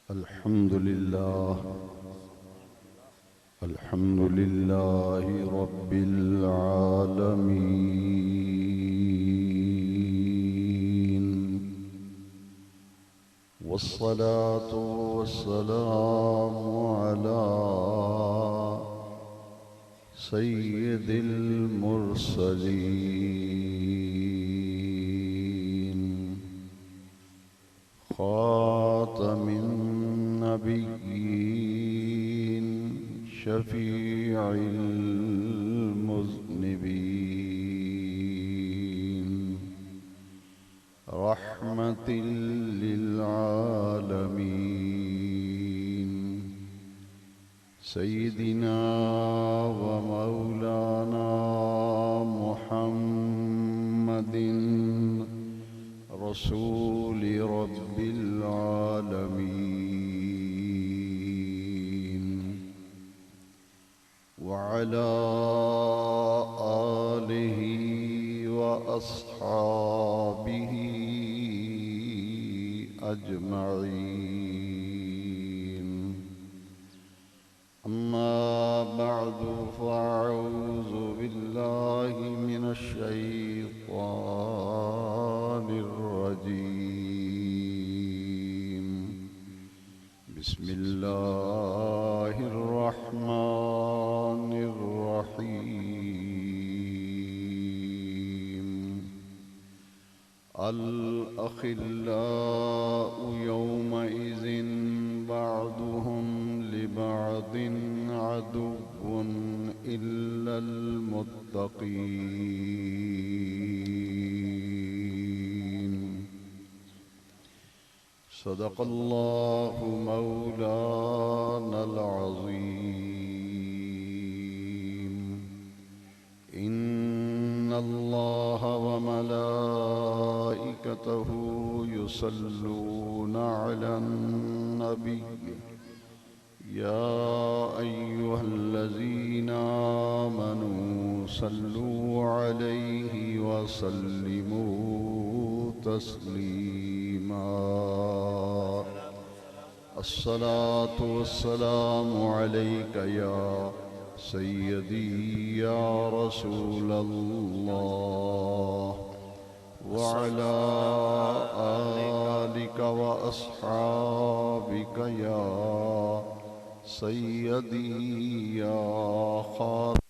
अल्हम्दुलिल्लाह रब्बिल आलमीन वस्सलातु वस्सलामु अला सय्यिदिल मुरसलीन खातमिन नबिय्यीन शफीइल मुज़निबीन रहमतिल लिल आलमीन सय्यिदिना व मौलाना मुहम्मदिन रसूलि रब्बिल आलमीन व अला आलिहि व अस्हाबिहि अजमईन अम्मा बअदु फ़अऊज़ु बिल्लाहि मिनश शैतानिर रजीम बिस्मिल्लाहिर रहमानिर रहीम अल अखिल्लाउ यौमइज़िन बअदुहुम लिबअदिन अदुव्वुन इल्लल मुत्तक़ीन सदक़ल्लाहु मौलानल अज़ीम इन्नल्लाह व मलाइकतहु युसल्लूना अलन नबिय्य या अय्युहल्लज़ीना आमनू सल्लू अलैहि व सल्लिमू तस्लीमा अस्सलातु वस्सलामु अलैका या सय्यदी या रसूलल्लाह व अला आलिका व अस्हाबिका या सय्यदी या खालिद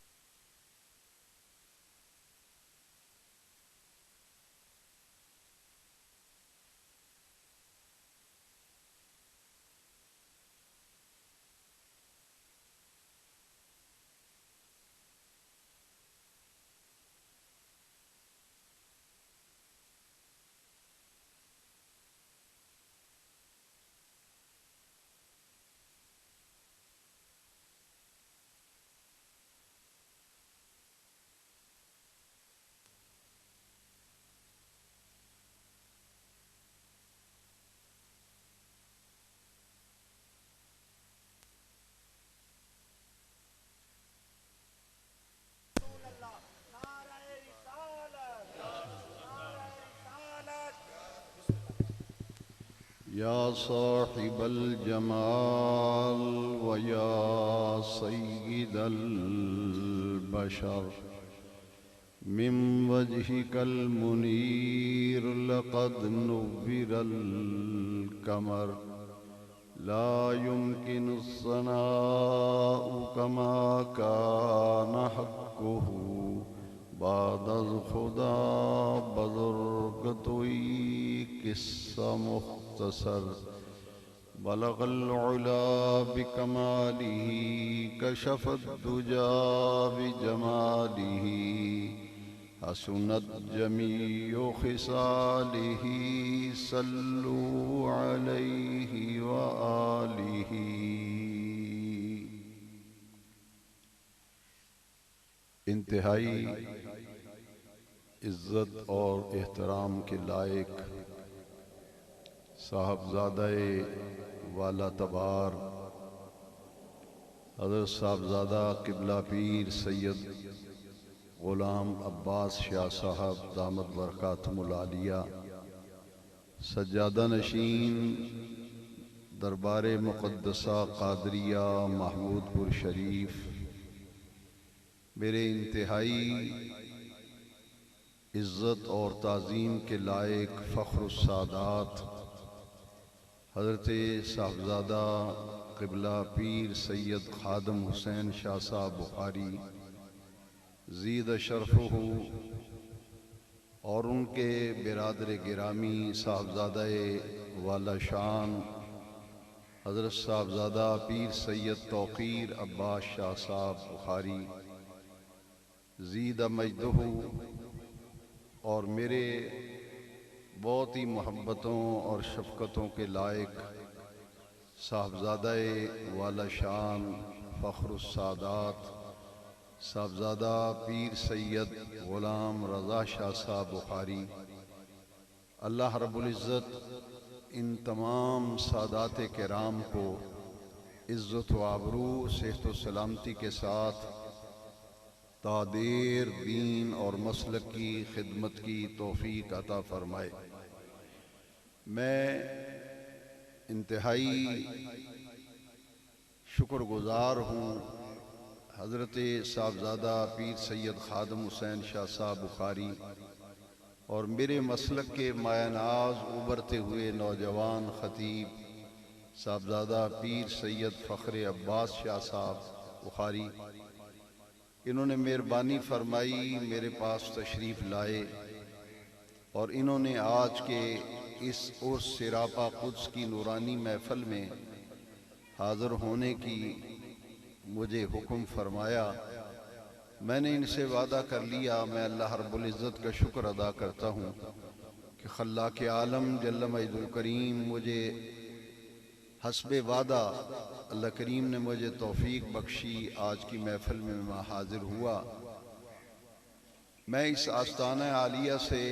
या साहिबल जमाल व या सय्यिदल बशर मिन वजहिकल मुनीर लक़द नुव्विरल कमर ला युमकिनु सनाउ कमा कान हक़्क़ुहु बादल खुदा बज़ुर्गतोई किस्सा मुख्तसर बलगल उला बिकमालिही कशफत दुजा बिजमालिही हसुनत जमीउ खिसालिही सल्लू अलैहि व आलिही। इंतहाई इज़्ज़त और एहतराम के लायक साहबजादाए वाला तबार हज़रत साहबजादा किबला पीर सैयद ग़ुलाम अब्बास शाह साहब दामद बरकातुहुल आलिया सज्जादा नशीन दरबार मुक़द्दसा कादरिया महमूदपुर शरीफ मेरे इंतहाई इज़्ज़त और ताज़ीम के लायक फ़ख्रुस्सादात हज़रत साहबज़ादा क़िबला पीर सैयद ख़ादम हुसैन शाह साहब बुखारी ज़ीद शरफ़हू और उनके बिरादर गिरामी साहबज़ादा वाला शान हज़रत साहबज़ादा पीर सैयद तौक़ीर अब्बास शाह साहब बुखारी ज़ीद मजदहू और मेरे बहुत ही मोहब्बतों और शफ़क़तों के लायक साहबज़ादा वाला शान फ़ख्रुस्सादात साहबज़ादा पीर सैयद ग़ुलाम रज़ा शाह साहब बुखारी, अल्लाह रब्बुल इज़्ज़त इन तमाम सादात किराम को इज़्ज़त व आबरू सेहत व सलामती के साथ तादेर दीन और मसलक की खिदमत की तौफ़ीक अता फ़रमाए। मैं इंतहाई शुक्रगुज़ार हूँ हज़रत साहबज़ादा पीर सैयद ख़ादम हुसैन शाह साहब बुखारी और मेरे मसलक के मायनाज उभरते हुए नौजवान ख़तीब साहबज़ादा पीर सैयद फ़ख्र अब्बास शाह साहब बुखारी, इन्होंने मेहरबानी फरमाई मेरे पास तशरीफ़ लाए और इन्होंने आज के इस उर्स सिरापा कुद्स की नूरानी महफ़िल में हाज़िर होने की मुझे हुक्म फरमाया। मैंने इनसे वादा कर लिया, मैं अल्लाह रब्बुल इज़्ज़त का शुक्र अदा करता हूँ कि खल्लाक़ आलम जल्ल मजदुल करीम मुझे हस्बे वादा अल्लाह करीम ने मुझे तौफ़ीक बख्शी, आज की महफ़िल में मैं हाज़िर हुआ। मैं इस आस्ताना आलिया से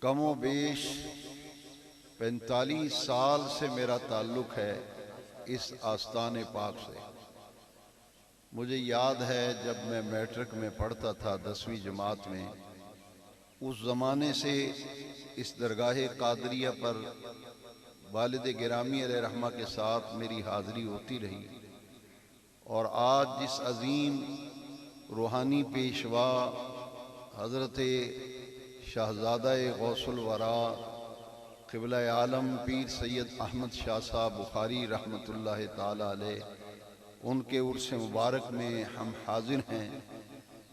कमो बेश 45 साल से मेरा ताल्लुक़ है इस आस्ताने पाक से। मुझे याद है जब मैं मैट्रिक में पढ़ता था 10वीं जमात में, उस ज़माने से इस दरगाह कादरिया पर वालिद गिरामी अलैहि रहमा के साथ मेरी हाज़िरी होती रही और आज जिस अज़ीम रूहानी पेशवा हज़रत शाहज़ादा गौसुल वरा क़िबला आलम पीर सैयद अहमद शाह साहब बुखारी रहमतुल्लाह ताला अलैह, उनके उर्स मुबारक में हम हाजिर हैं।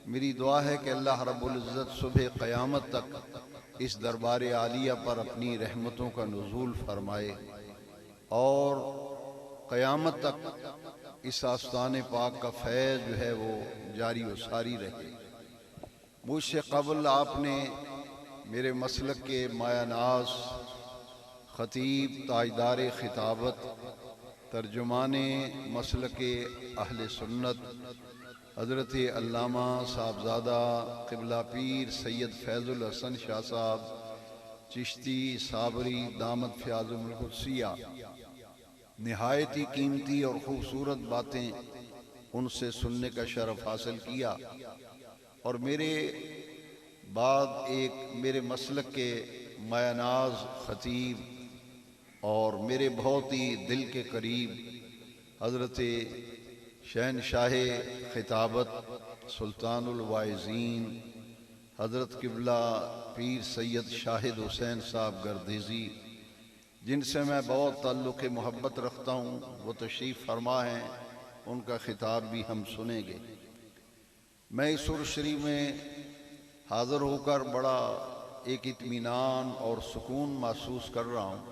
मेरी दुआ है कि अल्लाह रब्बुल इज़्ज़त सुबह क़यामत तक इस दरबार आलिया पर अपनी रहमतों का नुज़ूल फरमाए और क़यामत तक इस आस्ताने पाक का फैज़ जो है वो जारी व सारी रहे। मुझसे क़ब्ल आपने मेरे मसलक के मायानाज़ ख़तीब ताजदार ख़िताबत तर्जुमाने मसलके अहले सुन्नत हज़रत अल्लामा साहबज़ादा क़िबला पीर सैयद फैज़ुल हसन शाह साहब चिश्ती साबरी दामद फ़याज़ुल क़ुद्सिया निहायत ही कीमती और ख़ूबसूरत बातें उनसे सुनने का शरफ़ हासिल किया और मेरे बाद एक मेरे मसलक के मायानाज़ ख़तीब और मेरे बहुत ही दिल के करीब हज़रत शहनशाह ख़िताबत सुल्तानुल वाइज़ीन हज़रत क़िबला पीर सैयद शाहिद हुसैन साहब गर्देज़ी, जिनसे मैं बहुत ताल्लुक़ मोहब्बत रखता हूँ, वो तशरीफ़ फरमा हैं, उनका ख़िताब भी हम सुनेंगे। मैं इस उर्स शरीफ में हाज़िर होकर बड़ा एक इत्मीनान और सुकून महसूस कर रहा हूँ,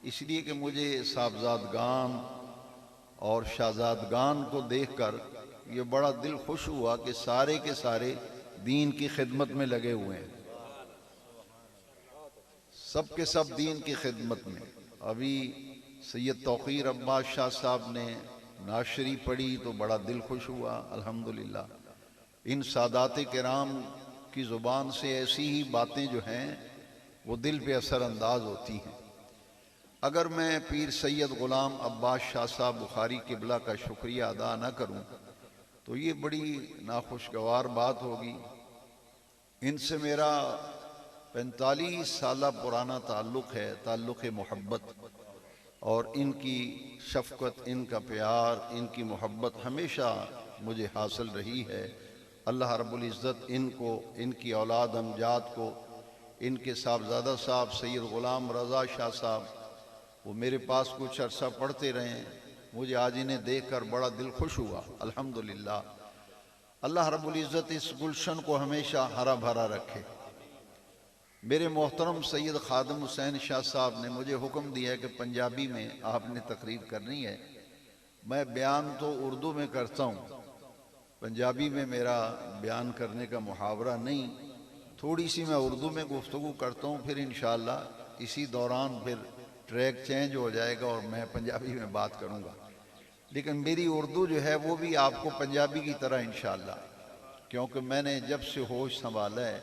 इसलिए कि मुझे साहबज़ादगान और शाहज़ादगान को देखकर ये बड़ा दिल खुश हुआ कि सारे के सारे दीन की खिदमत में लगे हुए हैं, सब के सब दीन की खिदमत में। अभी सैयद तौक़ीर अब्बास शाह साहब ने नाशरी पढ़ी तो बड़ा दिल खुश हुआ। अल्हम्दुलिल्लाह इन सादात किराम की ज़ुबान से ऐसी ही बातें जो हैं वो दिल पे असरअंदाज होती हैं। अगर मैं पीर सैयद ग़ुलाम अब्बास शाह साहब बुखारी क़िबला का शुक्रिया अदा न करूं तो ये बड़ी नाखुशगवार बात होगी। इनसे मेरा 45 साल पुराना ताल्लुक़ है, ताल्लुक़ मोहब्बत। और इनकी शफ़क़त, इनका प्यार, इनकी मोहब्बत हमेशा मुझे हासिल रही है। अल्लाह रब्बुल इज़्ज़त इनको, इनकी औलाद अमजाद को, इनके साहबज़ादा साहब सैयद ग़ुलाम रज़ा शाह साहब, वो मेरे पास कुछ अरसा पढ़ते रहे। मुझे आज इन्हें देखकर बड़ा दिल खुश हुआ। अल्हम्दुलिल्लाह, अल्लाह रब्बुल इज़्ज़त इस गुलशन को हमेशा हरा भरा रखे। मेरे मोहतरम सैयद खादिम हुसैन शाह साहब ने मुझे हुक्म दिया है कि पंजाबी में आपने तकरीर करनी है। मैं बयान तो उर्दू में करता हूँ, पंजाबी में मेरा बयान करने का मुहावरा नहीं। थोड़ी सी मैं उर्दू में गुफ्तगू करता हूँ, फिर इंशाअल्लाह इसी दौरान फिर ट्रैक चेंज हो जाएगा और मैं पंजाबी में बात करूँगा। लेकिन मेरी उर्दू जो है वो भी आपको पंजाबी की तरह इंशाअल्लाह, क्योंकि मैंने जब से होश संभाला है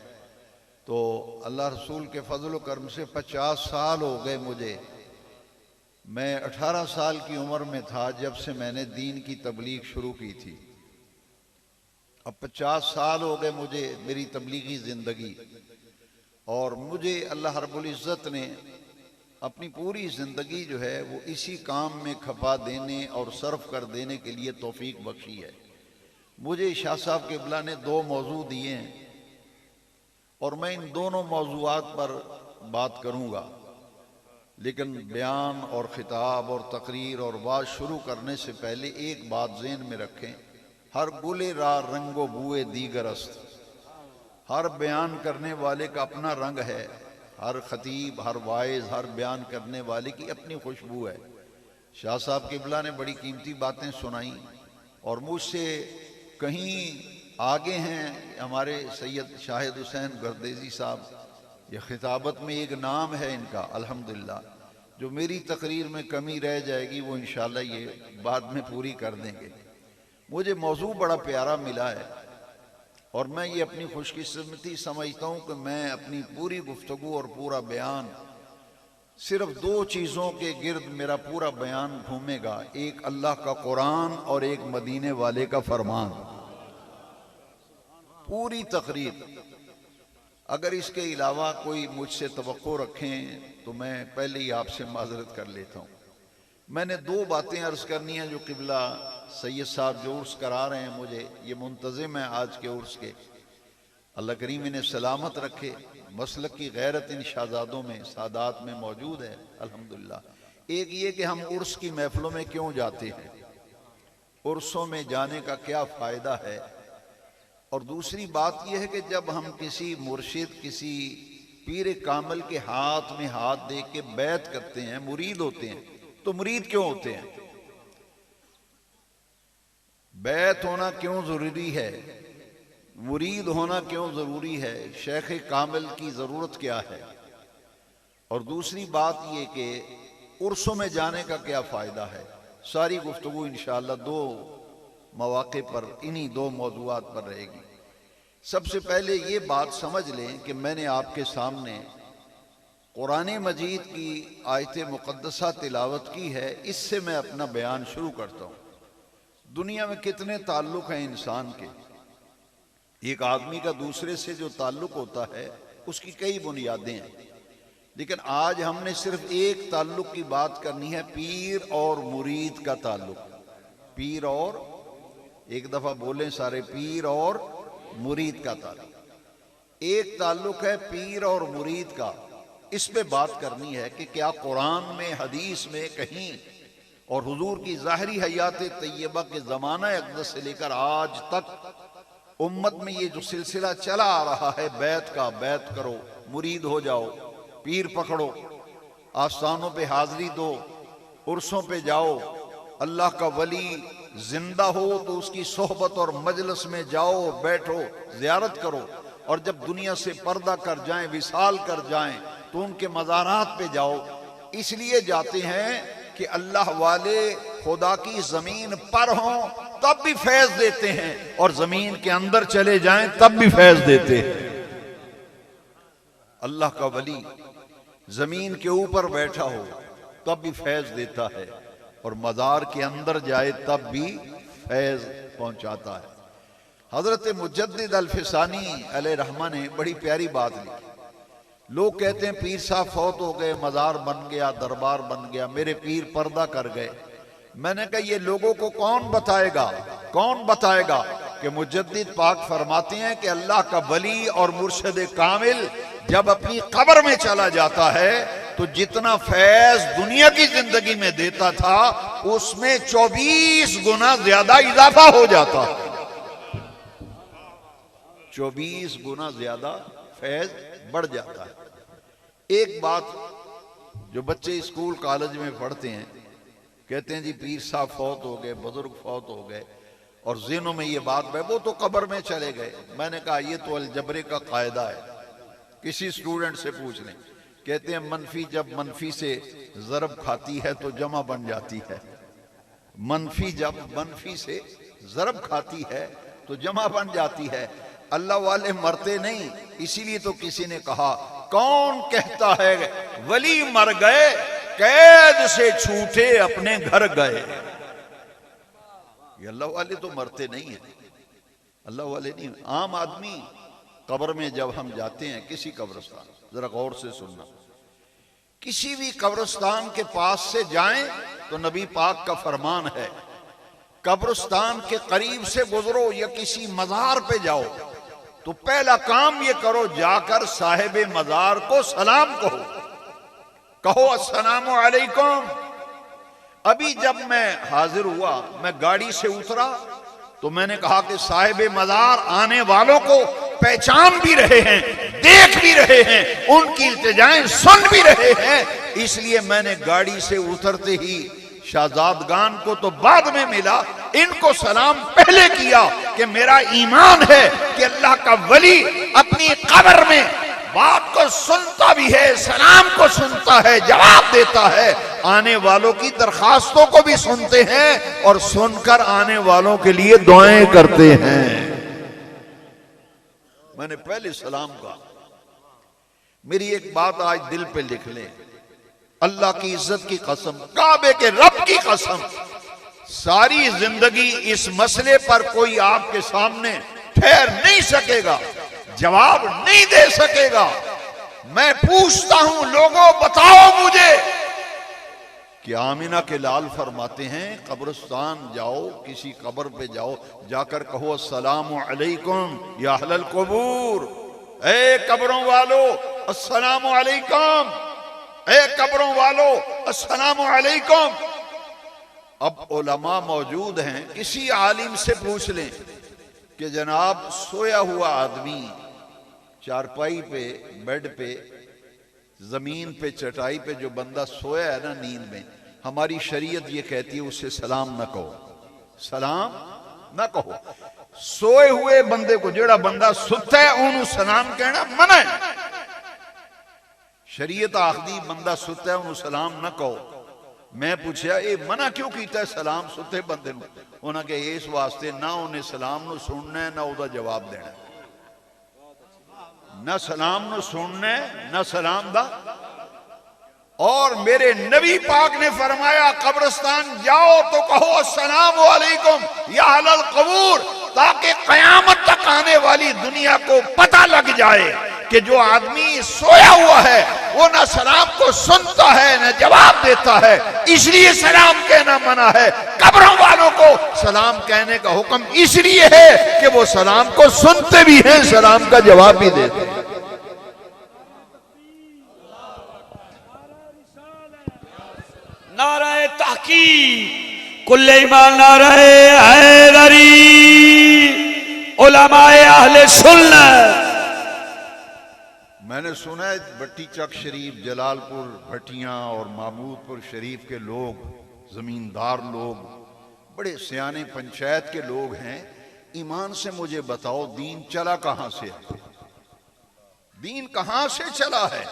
तो अल्लाह रसूल के फजल करम से 50 साल हो गए मुझे। मैं 18 साल की उम्र में था जब से मैंने दीन की तबलीग शुरू की थी। अब 50 साल हो गए मुझे मेरी तबलीगी ज़िंदगी, और मुझे अल्लाह रब्बुल इज़्ज़त ने अपनी पूरी ज़िंदगी जो है वो इसी काम में खपा देने और सर्फ कर देने के लिए तौफीक बख्शी है। मुझे शाह साहब क़िबला ने 2 मौजू दिए हैं और मैं इन दोनों मौजूआत पर बात करूँगा। लेकिन बयान और ख़िताब और तकरीर और बात शुरू करने से पहले एक बात ज़हन में रखें, हर गुले रा रंगो बुए दीगरस्त। हर बयान करने वाले का अपना रंग है, हर ख़तीब, हर वाइज़, हर बयान करने वाले की अपनी खुशबू है। शाह साहब क़िबला ने बड़ी कीमती बातें सुनाई और मुझसे कहीं आगे हैं हमारे सैयद शाहिद हुसैन गर्देजी साहब। ये खिताबत में एक नाम है इनका अल्हम्दुलिल्लाह। जो मेरी तकरीर में कमी रह जाएगी वो इंशाअल्लाह ये बाद में पूरी कर देंगे। मुझे मौजू बड़ा प्यारा मिला है और मैं ये अपनी खुशकिस्मती समझता हूँ कि मैं अपनी पूरी गुफ्तगू और पूरा बयान सिर्फ 2 चीज़ों के गिर्द मेरा पूरा बयान घूमेगा, एक अल्लाह का कुरान और एक मदीने वाले का फरमान। पूरी तकरीर, अगर इसके अलावा कोई मुझसे तवक्को रखें तो मैं पहले ही आपसे माजरत कर लेता हूँ। मैंने 2 बातें अर्ज़ करनी हैं जो क़िबला सैयद साहब जो उर्स करा रहे हैं, मुझे ये मुंतज़िम है आज के उर्स के, अल्लाह करीम इन्हें सलामत रखे। मसलक की गैरत इन शाहज़ादों में, सादात में मौजूद है अल्हम्दुलिल्लाह। एक ये कि हम उर्स की महफ़िलों में क्यों जाते हैं, उर्सों में जाने का क्या फ़ायदा है, और दूसरी बात यह है कि जब हम किसी मुर्शिद, किसी पीर कामिल के हाथ में हाथ दे के बैत करते हैं, मुरीद होते हैं, तो मुरीद क्यों होते हैं, बैत होना क्यों ज़रूरी है, मुरीद होना क्यों ज़रूरी है, शेख कामिल की ज़रूरत क्या है। और दूसरी बात यह कि उर्सों में जाने का क्या फ़ायदा है। सारी गुफ्तगू इंशाअल्लाह 2 मौक़े पर, इन्हीं 2 मौज़ूआत पर रहेगी। सबसे पहले ये बात समझ लें कि मैंने आपके सामने कुरान मजीद की आयत मुक़द्दसा तिलावत की है, इससे मैं अपना बयान शुरू करता हूँ। दुनिया में कितने ताल्लुक़ हैं इंसान के, एक आदमी का दूसरे से जो ताल्लुक़ होता है उसकी कई बुनियादें हैं, लेकिन आज हमने सिर्फ एक ताल्लुक़ की बात करनी है, पीर और मुरीद का ताल्लुक़। पीर और, एक दफ़ा बोलें सारे, पीर और मुरीद का ताल्लुक़। एक ताल्लुक़ है पीर और मुरीद का, इस पे बात करनी है कि क्या कुरान में, हदीस में कहीं और हुजूर की ज़ाहिरी हयात तैयबा के ज़माना अक़दस से लेकर आज तक उम्मत में ये जो सिलसिला चला आ रहा है बैत का, बैत करो, मुरीद हो जाओ, पीर पकड़ो, आस्थानों पे हाजिरी दो, उर्सों पे जाओ, अल्लाह का वली जिंदा हो तो उसकी सोहबत और मजलिस में जाओ, बैठो, ज़ियारत करो, और जब दुनिया से पर्दा कर जाएं, विसाल कर जाएं, तो उनके मज़ारात पे जाओ। इसलिए जाते हैं कि अल्लाह वाले खुदा की ज़मीन पर हों तब भी फैज़ देते हैं, और ज़मीन के अंदर चले जाएं तब भी फैज़ देते हैं। अल्लाह का वली ज़मीन के ऊपर बैठा हो तब भी फैज़ देता है, और मज़ार के अंदर जाए तब भी फैज़ पहुंचाता है। हज़रत मुजद्दिद अल-फ़िसानी अलैहि रहमा ने बड़ी प्यारी बात लिखी, लोग कहते हैं पीर साहब फौत हो गए, मजार बन गया, दरबार बन गया, मेरे पीर पर्दा कर गए। मैंने कहा ये लोगों को कौन बताएगा, कौन बताएगा कि मुजद्दिद पाक फरमाते हैं कि अल्लाह का वली और मुर्शिद कामिल जब अपनी कब्र में चला जाता है तो जितना फैज दुनिया की जिंदगी में देता था उसमें 24 गुना ज्यादा इजाफा हो जाता, 24 गुना ज्यादा फैज बढ़ जाता है। एक बात जो बच्चे स्कूल कॉलेज में पढ़ते हैं, कहते हैं जी पीर साहब फौत हो गए, बुजुर्ग फौत हो गए, और ज़हनों में ये बात है वो तो कब्र में चले गए। मैंने कहा ये तो अलजबरे का कायदा है, किसी स्टूडेंट से पूछ लें। कहते हैं मनफी जब मनफी से ज़रब खाती है तो जमा बन जाती है, मनफी जब मनफी से ज़रब खाती है तो जमा बन जाती है। अल्लाह वाले मरते नहीं, इसीलिए तो किसी ने कहा कौन कहता है वली मर गए, कैद से छूटे अपने घर गए। ये अल्लाह वाले तो मरते नहीं है, अल्लाह वाले नहीं। आम आदमी कब्र में जब हम जाते हैं किसी कब्रिस्तान, जरा गौर से सुनना, किसी भी कब्रिस्तान के पास से जाएं तो नबी पाक का फरमान है कब्रिस्तान के करीब से गुजरो या किसी मजार पे जाओ तो पहला काम ये करो जाकर साहिबे मजार को सलाम कहो अस्सलामु अलैकुम। अभी जब मैं हाजिर हुआ, मैं गाड़ी से उतरा तो मैंने कहा कि साहिबे मजार आने वालों को पहचान भी रहे हैं, देख भी रहे हैं, उनकी इल्तिजाएं सुन भी रहे हैं, इसलिए मैंने गाड़ी से उतरते ही शाहजादगान को तो बाद में मिला, इनको सलाम पहले किया कि मेरा ईमान है कि अल्लाह का वली अपनी कब्र में बात को सुनता भी है, सलाम को सुनता है, जवाब देता है, आने वालों की दरखास्तों को भी सुनते हैं और सुनकर आने वालों के लिए दुआएं करते हैं। मैंने पहले सलाम कहा। मेरी एक बात आज दिल पे लिख लें, अल्लाह की इज्जत की कसम, काबे के रब की कसम, सारी जिंदगी इस मसले पर कोई आपके सामने ठहर नहीं सकेगा, जवाब नहीं दे सकेगा। मैं पूछता हूं लोगों बताओ मुझे कि आमिना के लाल फरमाते हैं कब्रिस्तान जाओ, किसी कब्र पे जाओ, जाकर कहो अस्सलामु अलैकुम या अहलल कुबूर, ए कब्रों वालों अस्सलामु अलैकुम, ए कब्रों वालों अस्सलामु अलैकुम। अब उलमा मौजूद हैं, किसी आलिम से पूछ लें कि जनाब सोया हुआ आदमी चारपाई पे, बेड पे, जमीन पे, चटाई पे जो बंदा सोया है ना नींद में, हमारी शरीयत ये कहती है उसे सलाम न कहो, सलाम न कहो। सोए हुए बंदे को, जेड़ा बंदा सुता है उन्होंने सलाम कहना मना है। शरीयत आखदी बंदा सुता है उन्होंने सलाम न कहो। मैं पूछा ये मना क्यों किया सलाम सुते बंदे ने? उन्होंने कहा इस वास्ते ना उन्हें सलाम नु सुनना है ना उसका जवाब देना, ना सलाम नु सुनना है ना सलाम दा। और मेरे नबी पाक ने फरमाया कब्रिस्तान जाओ तो कहो अस्सलामु अलैकुम या अहलल कबूर, ताकि कयामत तक आने वाली दुनिया को पता लग जाए कि जो आदमी सोया हुआ है वो ना सलाम को सुनता है ना जवाब देता है, इसलिए सलाम कहना मना है। कब्रों वालों को सलाम कहने का हुक्म इसलिए है कि वो सलाम को सुनते भी हैं, सलाम का जवाब भी देते हैं। नाराए तहकीक कुल्ले ईमान नाराए हैदरी उलमाए अहले सुन्नत। मैंने सुना है भट्टी चक शरीफ, जलालपुर भट्टियां और महमूदपुर शरीफ के लोग, जमींदार लोग, बड़े सियाने पंचायत के लोग हैं। ईमान से मुझे बताओ दीन चला कहां से है? दीन कहां से चला है?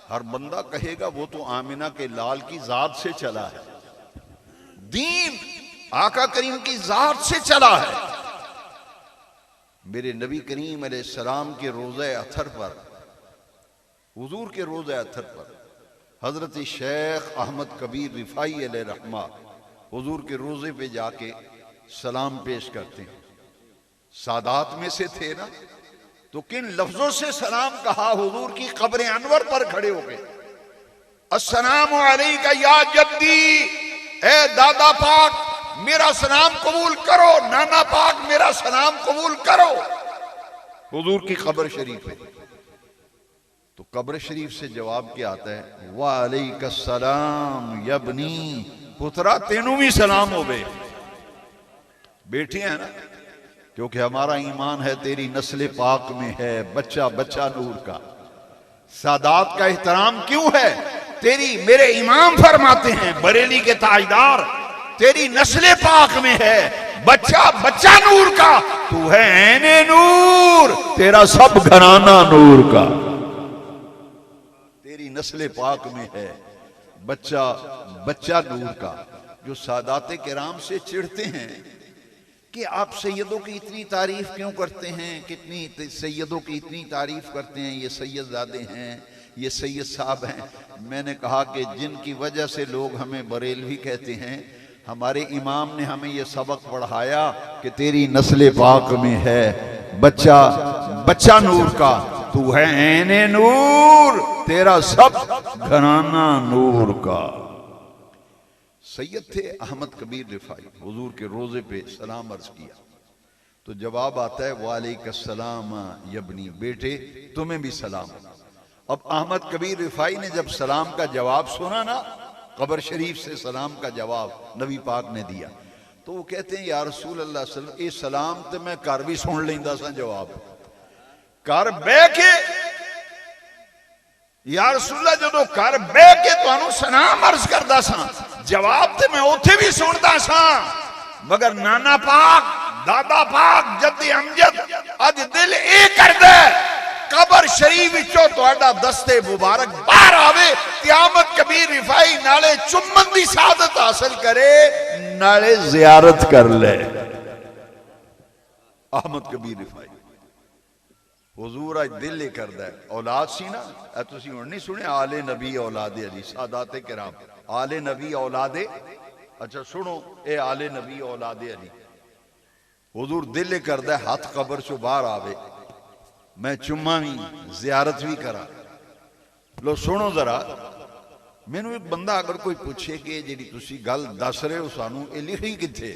हर बंदा कहेगा वो तो आमिना के लाल की जात से चला है। दीन आका करीम की जात से चला है। मेरे नबी करीम अलैहिस्सलाम के रोज़े अथर पर, हुजूर के रोज़े अथर पर हजरत शेख अहमद कबीर रिफाई अलैहि रहमा हुजूर के रोज़े पे जाके सलाम पेश करते हैं। सादात में से थे ना, तो किन लफ्जों से सलाम कहा? हुजूर की कब्र अनवर पर खड़े हो गए। अस्सलामु अलैका या जद्दी, ए दादा पाक मेरा सलाम कबूल करो, नाना पाक मेरा सलाम कबूल करो। हुजूर की कब्र शरीफ है। तो कब्र शरीफ से जवाब क्या आता है? वालेकुम यबनी, पुत्रा तेनू भी सलाम हो गए। बेटी है ना, क्योंकि हमारा ईमान है तेरी नस्ल पाक में है बच्चा बच्चा नूर का। सादात का एहतराम क्यों है? तेरी मेरे इमाम फरमाते हैं बरेली के ताजदार, तेरी नस्ल पाक में है बच्चा बच्चा नूर का। तू है ऐने नूर, तेरा सब घराना नूर का। तेरी नस्ल पाक में है बच्चा बच्चा नूर का। जो सादाते किराम से चिढ़ते हैं कि आप सैयदों की इतनी तारीफ क्यों करते हैं, कितनी सैयदों की इतनी तारीफ करते हैं, ये सैयदजादे हैं, ये सैयद साहब हैं। मैंने कहा कि जिनकी वजह से लोग हमें बरेलवी कहते हैं, हमारे इमाम ने हमें ये सबक पढ़ाया कि तेरी नस्ल पाक में है बच्चा बच्चा नूर का। तू है ऐने नूर, तेरा सब घराना नूर का। सैयद थे अहमद कबीर रिफाई, हुजूर के रोजे पे सलाम अर्ज किया तो जवाब आता है वालेकुम यबनी, बेटे तुम्हें भी सलाम। अब अहमद कबीर रिफाई ने जब सलाम का जवाब सुना ना, कब्र शरीफ से सलाम का जवाब नबी पाक ने दिया, तो वो कहते हैं या रसूल अल्लाह सल्लल्लाहु अलैहि वसल्लम, ये सलाम तो मैं घर भी सुन लेंदा सा, जवाब घर बह के या रसूल अल्लाह जदों घर बह के तुहानू सलाम अर्ज करदा सा, जवाब तो मैं उथे भी सुनता सा, मगर नाना पाक दादा पाक जद्दी अमजद अज दिल ए करदा कबर शरीफ विचों तुहाडा दस्ते मुबारक बाहर आवे, क़यामत कबीर रिफाई नाले चुम्मन दी सादत हासिल करे, नाले जियारत कर ले। अहमद कबीर रिफाई हुजूर अज दिल ही करदा है। औलाद सी ना, तुसीं हुण नहीं सुने आले नबी औलादे अली, सादाते किराम आले नबी औलादे, अच्छा सुनो ए आले नबी औलादे अली। हुजूर दिल ही करदा है हाथ कबर चों बाहर आवे, मैं चुम्मा भी जियारत भी करा। लो सुनो जरा, मैनू एक बंदा अगर कोई पूछे कि जी तुसी गल दस रहे हो सानू ये लिखी किथे,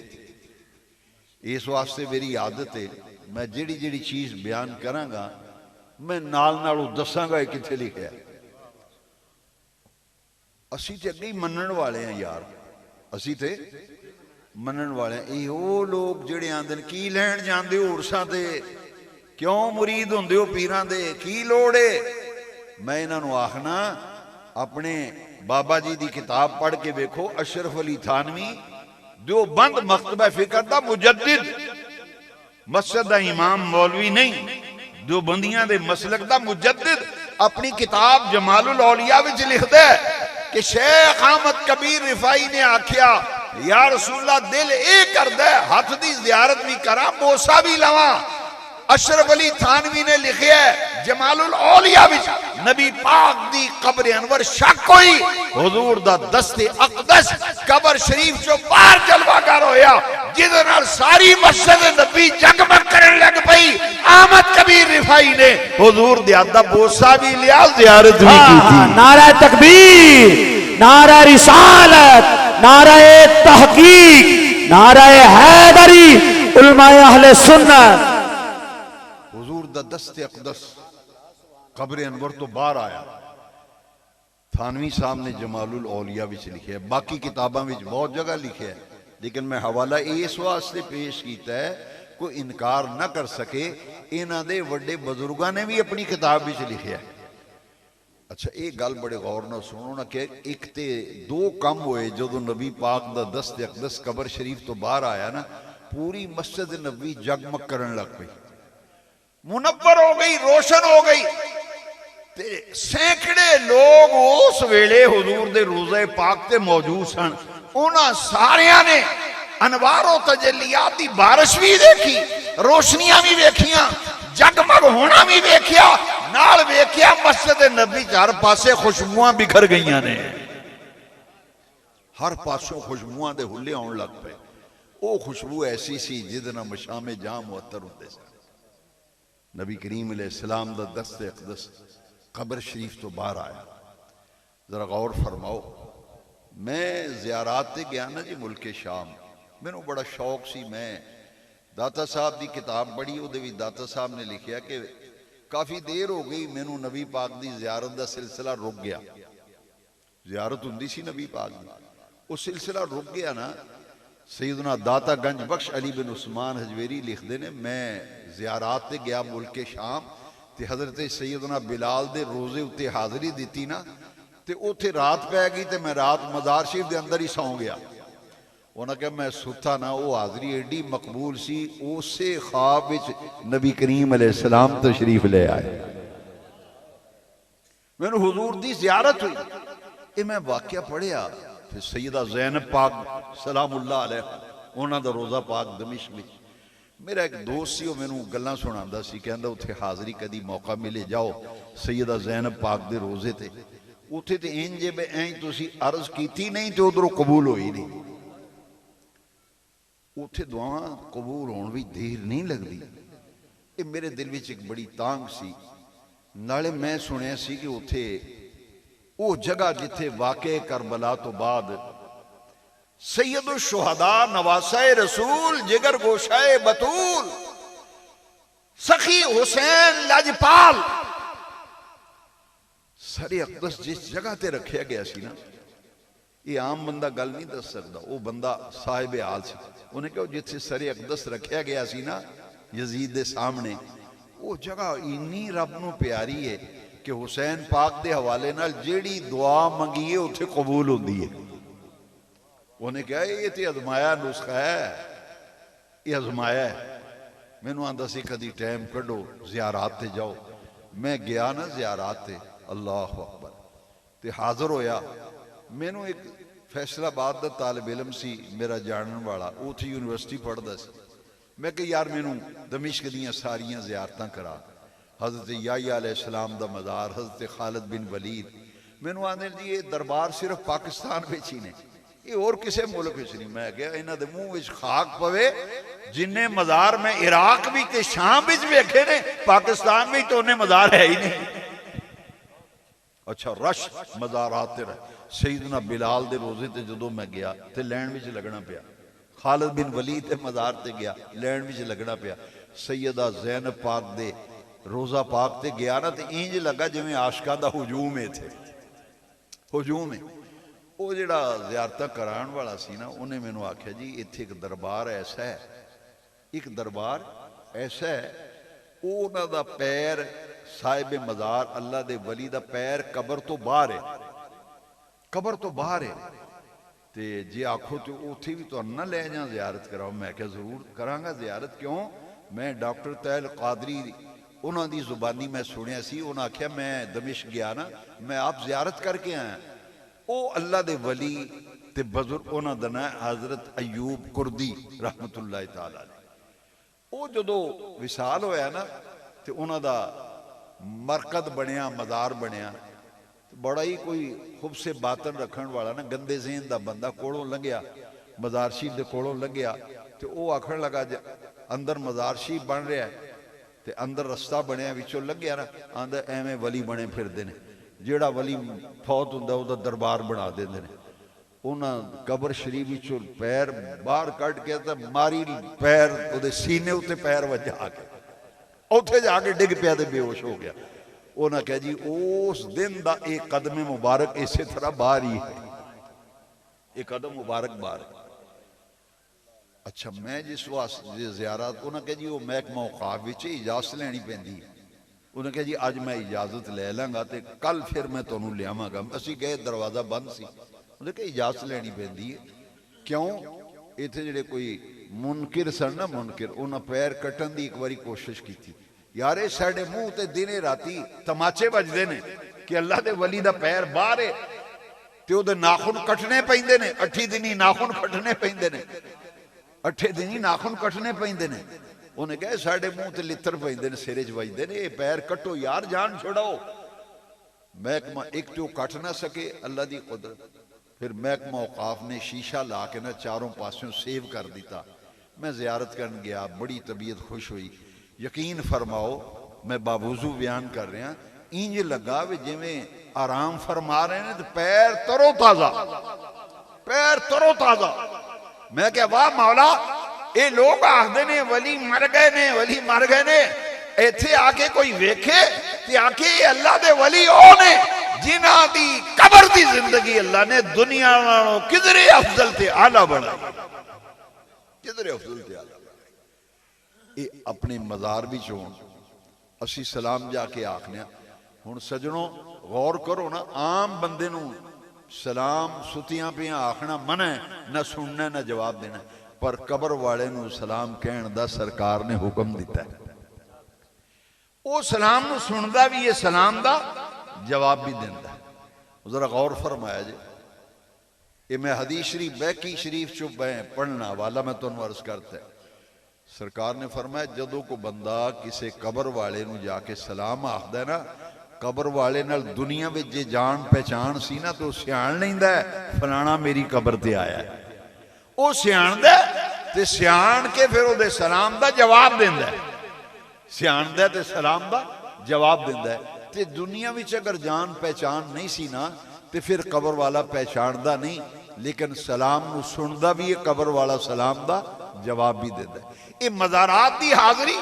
इस वास्ते मेरी आदत है मैं जिहड़ी जिहड़ी चीज बयान करांगा मैं नाल नाल दसांगा ये किथे लिखिया। असी ते अगे ही मनण वाले हैं यार, असी ते मनण वाले हैं। ये वो लोग जिहड़े आंदे ने की लैण जांदे हो उरसां ते, क्यों मुरीद हुंदे हो पीरां दे, की लोड़ है? मैं इन्हों आखना अपने बाबा जी की किताब पढ़ के वेखो, अशरफ अली थानवी देवबंद मकतबा फिकर दा मुजद्दिद, मस्जिद दा इमाम मौलवी नहीं, देवबंदियां दे मसलक दा मुजद्दिद अपनी किताब जमालुल औलिया विच लिखदा है कि शेख अहमद कबीर रिफाई ने आख्या या रसूलल्लाह दिल ए करदा है हाथ दी जियारत भी करा, बोसा भी लवा। अशरफ अली थानवी ने लिखिया है जमालुल औलिया विच नबी पाक दी कब्र अनवर शक होई, हुजूर दा दस्ते अकदस कब्र शरीफ चो बाहर जलवागर होया, जिदे नाल सारी मस्जिद नबी जगमग करन लग पई। अहमद कबीर रिफाई ने हुजूर दे अदा बोसा भी लिया, जियारत भी की। नारा तकबीर, नारा रिसालत, नारा तहकीक, नारा हैदरी, उलमाए अहले सुन्नत। हुजूर दा दस्ते अकदस कब्र अनवर तो बाहर आया। थानवी साहब ने जमालुल औलिया विच लिखे, बाकी किताबां विच बहुत जगह लिखे है, लेकिन मैं हवाला इस वास्ते पेश किया है कोई इनकार न कर सके, इन्हां दे वड्डे बुजुर्गां ने भी अपनी किताब विच लिखे है। अच्छा ये गल बड़े गौर नाल सुनो ना कि एक ते दो कम होए जदों नबी पाक दा दस्ते अकदस कब्र शरीफ तो बाहर आया ना, पूरी मस्जिद नबी जगमग करन लग पई, मुनव्वर हो गई, रोशन हो गई। ते सैकड़े लोग उस वेले हुजूर दे रोज़े पाक ते मौजूद सन, उन्हां सारियां ने अनवारो तजल्लियात दी बारिश भी देखी, रोशनियां भी वेखियां, जगमग होना भी वेखिया, नाल वेखिया मस्जिद नबी हर पासे खुशबुआं बिखर गईयां ने, हर पासों खुशबुआं दे हुल्ले आउण लग पे। वो खुशबू ऐसी सी जिहदे नाल मशामे जाम मुअत्तर हुंदे सन। नबी करीम अलैहिस्सलाम दा दस्ते अक़दस कब्र शरीफ तो बाहर आया। जरा गौर फरमाओ, मैं ज़ियारात ते गया ना जी मुल्के शाम, मैनू बड़ा शौक सी। मैं दाता साहब की किताब पढ़ी, उहदे विच दाता साहब ने लिखिया कि काफ़ी देर हो गई मैनू नबी पाक की ज़ियारत का सिलसिला रुक गया। ज़ियारत हुंदी सी नबी पाक की, वो सिलसिला रुक गया ना। सैयदना दाता गंज बख्श अली बिन उस्मान हजवेरी लिखते ने, मैं ज़ियारात ते गया मुल्के शाम, तो हज़रत सैयदना बिलाल दे रोज़े उत्ते हाज़री दी ना, तो उत्थे रात पै गई, तो मैं रात मज़ार शरीफ के अंदर ही सौ गया। उन्हें कहा मैं सुता ना, वो हाज़री एडी मकबूल सी, उस ख्वाब विच नबी करीम अलैहिस्सलाम तशरीफ ले आए। मैनू हुजूर दी ज़ियारत हुई, ये मैं वाक़या पढ़िया। फिर सैयदा ज़ैनब पाक सलामुल्लाह अलैहा, उन्हां दा रोज़ा पाक दमिश्क में। मेरा एक दोस्त सी, मैनू गल्लां सुणांदा सी, कहंदा उत्थे हाज़री कदी मौका मिले जाओ सैयदा ज़ैनब पाक दे रोज़े ते, उत्थे ते इंज जे ऐं तुसीं अर्ज़ कीती नहीं तो उधरों कबूल होई नहीं। उत्थे दुआवां कबूल होण भी देर नहीं लगदी। ये मेरे दिल विच एक बड़ी तांग सी। नाले मैं सुनिया सी कि उत्थे वो जगह जिथे वाक़े करबला तो बाद सैयदुल शुहदा नवासाए रसूल जिगर गोशाए बतूल सखी हुसैन लजपाल सरे अक़दस जिस जगह ते रखा गया सी ना, ये आम बंदा गल नहीं दस सकता। वो बंदा साहिब हाल सी। उन्हें कहा जिथे सरे अक़दस रखा गया सी ना यजीद के सामने, वो जगह इन्नी रब नूं प्यारी है कि हुसैन पाक के हवाले नाल जेड़ी दुआ मंगीए उत्थे कबूल होंदी है। उन्हें कहा ये तो अजमाया नुस्खा है, ये अजमाया है। मैनू आंदा सी कदी टाइम कढो ज़ियारात ते जाओ। मैं गया ना ज़ियारात ते, अल्लाह अकबर, ते हाज़र होया। मैनू एक फैसलाबाद का तालिब इलम सी मेरा जानने वाला, उत्थे यूनिवर्सिटी पढ़ता सी। मैं कहा यार मैनू दमिश्क दियां सारियां ज़ियारतां करा, हज़रत याह्या अलैहिस्सलाम दा मज़ार, हज़रत खालिद बिन वलीद। मैनू आंदे जी ये दरबार सिर्फ पाकिस्तान में ही ने, ये और किसी मुल्क में नहीं। मैं क्या इन्हां दे मूँह विच खाक पवे, जिन्ने मज़ार मैं इराक भी ते शाम विच वेखे ने, पाकिस्तान में तो उन्हें मज़ार है ही नहीं। अच्छा रश मज़ारात ते रहे। सैयदना बिलाल दे रोज़े ते जदों मैं गया तो लैन विच लगना पिया। खालिद बिन वलीद के मज़ार ते गया, लैन विच लगना पिया। सैयदा ज़ैनब पाक दे रोज़ा पाक ते गया ना, तो इंज लगा जिवें आशिकां दा हुजूम है। इत्थे हुजूम है। वो जिहड़ा ज़ियारतां कराउण वाला सी ना, उन्हें मैनूं आख्या जी इत्थे एक दरबार ऐसा है, एक दरबार ऐसा है, वो उन्हां दा पैर साहिब मज़ार अल्लाह दे वली दा पैर कबर तो बाहर है, कबर तो बाहर है। तो जे आखो तो उत्थे भी तुहानूं ना लै जां ज़ियारत कराओ। मैं क्या जरूर करांगा ज़ियारत। क्यों? मैं डॉक्टर तैल कादरी उन्हां दी जुबानी मैं सुनिया सी, उन्हें आख्या मैं दमिश्क गया ना, मैं आप ज़ियारत करके आया। वो अल्लाह दे वली ते बुजुर्ग, उन्हां दा नाम हज़रत अयूब कुर्दी रहमतुल्लाह तआला अलैह। वो जदों विसाल होया ना, तो उन्हां दा मरकद बनया, मज़ार बनया। बड़ा ही कोई खुब से बातन रखने वाला ना, गंदे ज़हन दा बंदा कोलों लंघिया, मज़ार शरीफ दे कोलों लंघिया, तो वह आखण लगा अंदर मज़ार शरीफ बन रहा है, तो अंदर रस्ता बनया, विचों लंघिया ना, आंदा एवें वली बने फिरदे ने, जिहड़ा वली फौत हुंदा उहदा दरबार बना देंदे ने। उन्हां कबर शरीफ विचों पैर बाहर कढ के ते मारी पैर उहदे सीने उत्ते पैर वजा के, उत्थे जाके डिग पिया ते बेहोश हो गया। उन्हें कहा जी उस दिन का एक कदम मुबारक इस तरह बाहर ही है, एक कदम मुबारक बाहर है। अच्छा मैं जिस वास्ते ज़ियारत, उन्हें कहा जी वो महकमा औकाफ विच इजाजत लैनी पैंदी है। उन्हें कहा जी अज मैं इजाजत ले लांगा तो कल फिर मैं तुहानूं लियावांगा। असीं गए दरवाज़ा बंद सी, उन्हें कहा इजाजत लैनी पैंदी है। क्यों? इत्थे जिहड़े कोई मुनकिर सन ना, मुनकिर, उन्हें पैर कट्टण की एक बारी कोशिश की। यार ये साडे मूँह ते दिने राती तमाचे बजदे ने कि अल्लाह दे वली दा पैर बाहर है, ते उहदे नाखून कटने पैंदे ने, 8 दिनी नाखून कटने पैंदे ने, 8 दिनी नाखून कटने पैंदे ने। उन्हें कहा साडे मूँह ते लित्तर पैंदे ने, सिरे च वजदे ने, ये पैर कट्टो यार, जान छुड़ाओ। महकमा एक तो कट ना सके, अल्लाह दी कुदरत। फिर महकमा औकाफ ने शीशा ला के ना चारों पासों सेव कर दिता। मैं ज़ियारत करन गया, बड़ी तबीयत खुश हुई। यकीन फरमाओ मैं बावजू बयान कर रहा, इंज लगा भी जिवें आराम फरमा रहे हैं, तो पैर तरो ताजा, पैर तरो ताजा। मैं क्या वाह मौला, ये लोग आखते ने वली मर गए ने, वली मर गए ने, इत्थे आके कोई वेखे ते आके अल्लाह दे वली ओ ने जिन्हां दी कबर दी जिंदगी अल्लाह ने दुनिया नालों किधरे अफजल ते आला बनाई, किधरे अफजल ते आला। ये अपने मज़ार विच होण असी सलाम जाके आखने। हुण सजणों गौर करो ना, आम बंदे नूं सलाम सुतियां पियां आखना मना है, ना सुनना ना जवाब देना, पर कबर वाले नूं सलाम कहण दा सरकार ने हुक्म दिता है। वो सलाम नूं सुनदा भी है, सलाम दा जवाब भी देंदा है। जरा गौर फरमाया जी, ये मैं हदीस शरीफ बैकी शरीफ चो पढ़ना वाला मैं तुहानूं अर्ज करता है। सरकार ने फरमाया जदों को बंदा किसी कबर वाले नूं जाके सलाम आखदा है ना, कबर वाले नाल दुनिया में जे जान पहचान सी ना, तो सियाण लैंदा है फलाना मेरी कबर ते आया है। वो सियाणदा ते सियाण के फिर उहदे सलाम दा जवाब देंदा है, सियाणदा ते सलाम दा जवाब देंदा है। ते दुनिया विच अगर जान पहचान नहीं सी ना, तो फिर कबर वाला पहचानदा नहीं, लेकिन सलाम नूं सुनदा भी है, कबर वाला सलाम दा जवाब भी देंदा है। ये मज़ारात दी हाज़री,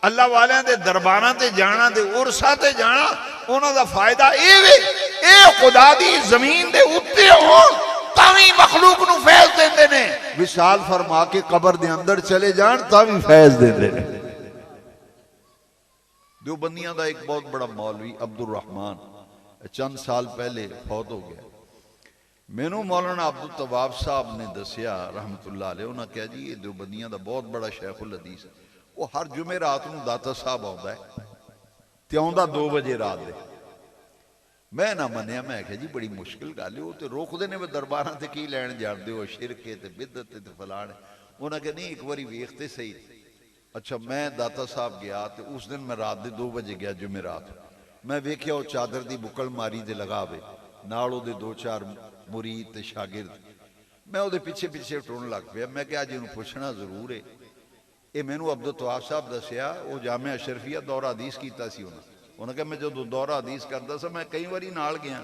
अल्लाह वालियां दे दरबारां ते जाना, ते उरसां ते जाना, उन्हां दा फायदा ये वे, ये खुदा दी जमीन दे उत्ते होण तावी मखलूक नूं फैज़ देंदे ने। विसाल फरमा के कबर दे अंदर चले जाण तावी फैज़ देंदे ने। देवबंदियां दा एक बहुत बड़ा मौलवी अब्दुल रहमान चंद साल पहले फौत हो गया। मैनू मौलाना अब्दुल तवाब साहब ने दसिया रहमतुल्लाह अलैह, उन्हें कहा जी ये देवबंदियां दा बहुत बड़ा शेखुल हदीस है, वो हर जुमे रात नूं दाता साहब आउंदा है ते आउंदा 2 बजे रात दे। मैं ना मनिया, मैं कहा जी बड़ी मुश्किल गल है, वो तो रोकदे ने दरबारां ते की लैण जाणदे हो, शिरक ते बिदअत ते फलाण। उन्हें कहा नहीं एक बारी वेखते सही। अच्छा मैं दाता साहब गया, तो उस दिन मैं रात के 2 बजे गया जुमे रात। मैं वेख्या वो चादर की बुकल मारी ते लगावे, नाल उहदे 2-4 मुरीद ते शागिर्द। मैं उहदे पिछे पिछे टुरन लग पिया। मैं क्या जी उन्हें पुछना जरूर है। ये मैनू अब्दुल तवाब साहब दसिया, वो जामिया अशरफिया दौरा हदीस कीता सी उन्हें कहा मैं जो दौरा हदीस करता सा, मैं कई बारी नाल गया।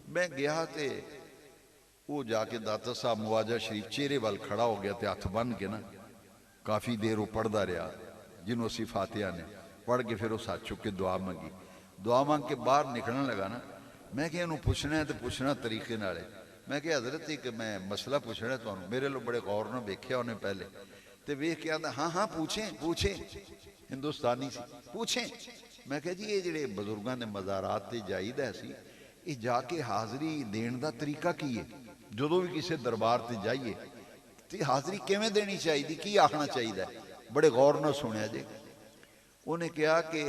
मैं गया तो वो जाके दाता साहब मुआजा शरीफ चेहरे वाल खड़ा हो गया, तो हथ बन के ना काफ़ी देर वो पढ़ता रहा, जिन्हों असी फातिहा ने पढ़ के फिर उस हाथ चुक के दुआ मंगी। दुआ मंग के बाहर निकलने लगा ना, मैं क्या इन्हूं पुछना है तो पुछना तरीके नाल है। मैं क्या हजरत एक मैं मसला पुछना है तुहानूं, मेरे लो बड़े गौर नाल वेख्या उन्हें पहले, तो वेख के आंदा हाँ हाँ पूछें पूछें, हिंदुस्तानी सी पूछें। मैं क्या जी ये जिहड़े बजुर्गों के मज़ारात ते जाईदा सी, ये जाके हाज़री देण दा तरीका की है? जदों भी किसी दरबार ते जाइए तो हाज़री किवें देनी चाहिए, की आखना चाहिए? बड़े गौर नाल सुनिया जी। उन्हें कहा कि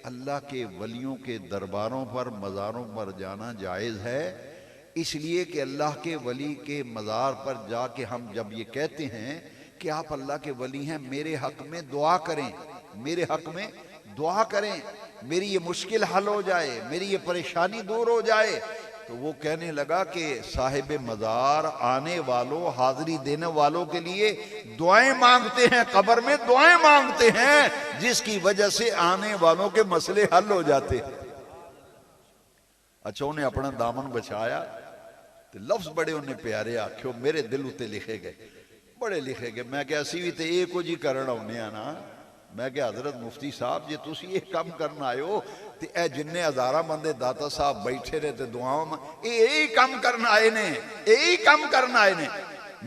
अल्लाह के वलियों के दरबारों पर मज़ारों पर जाना जायज़ है, इसलिए कि अल्लाह के वली के मज़ार पर जाके हम जब ये कहते हैं कि आप अल्लाह के वली हैं, मेरे हक़ में दुआ करें, मेरे हक़ में दुआ करें, मेरी ये मुश्किल हल हो जाए, मेरी ये परेशानी दूर हो जाए। तो वो कहने लगा कि साहिब मज़ार आने वालों, हाज़री देने वालों के लिए दुआएं मांगते हैं, कब्र में दुआएं मांगते हैं, जिसकी वजह से आने वालों के मसले हल हो जाते हैं। अच्छा उन्हें अपना दामन बचाया, तो लफ्ज़ बड़े उन्हें प्यारे आख्यो, मेरे दिल उत्ते लिखे गए, बड़े लिखे गए। मैं क्या असी भी तो ये कुछ ही करन आउंदे आ ना। मैं क्या हजरत मुफ्ती साहब जे तुसी ये काम करना आए हो, तो यह जिन्ने हज़ारा बंदे दाता साहब बैठे रहे तो दुआवां यही काम करना आए ने, यही काम करना आए ने।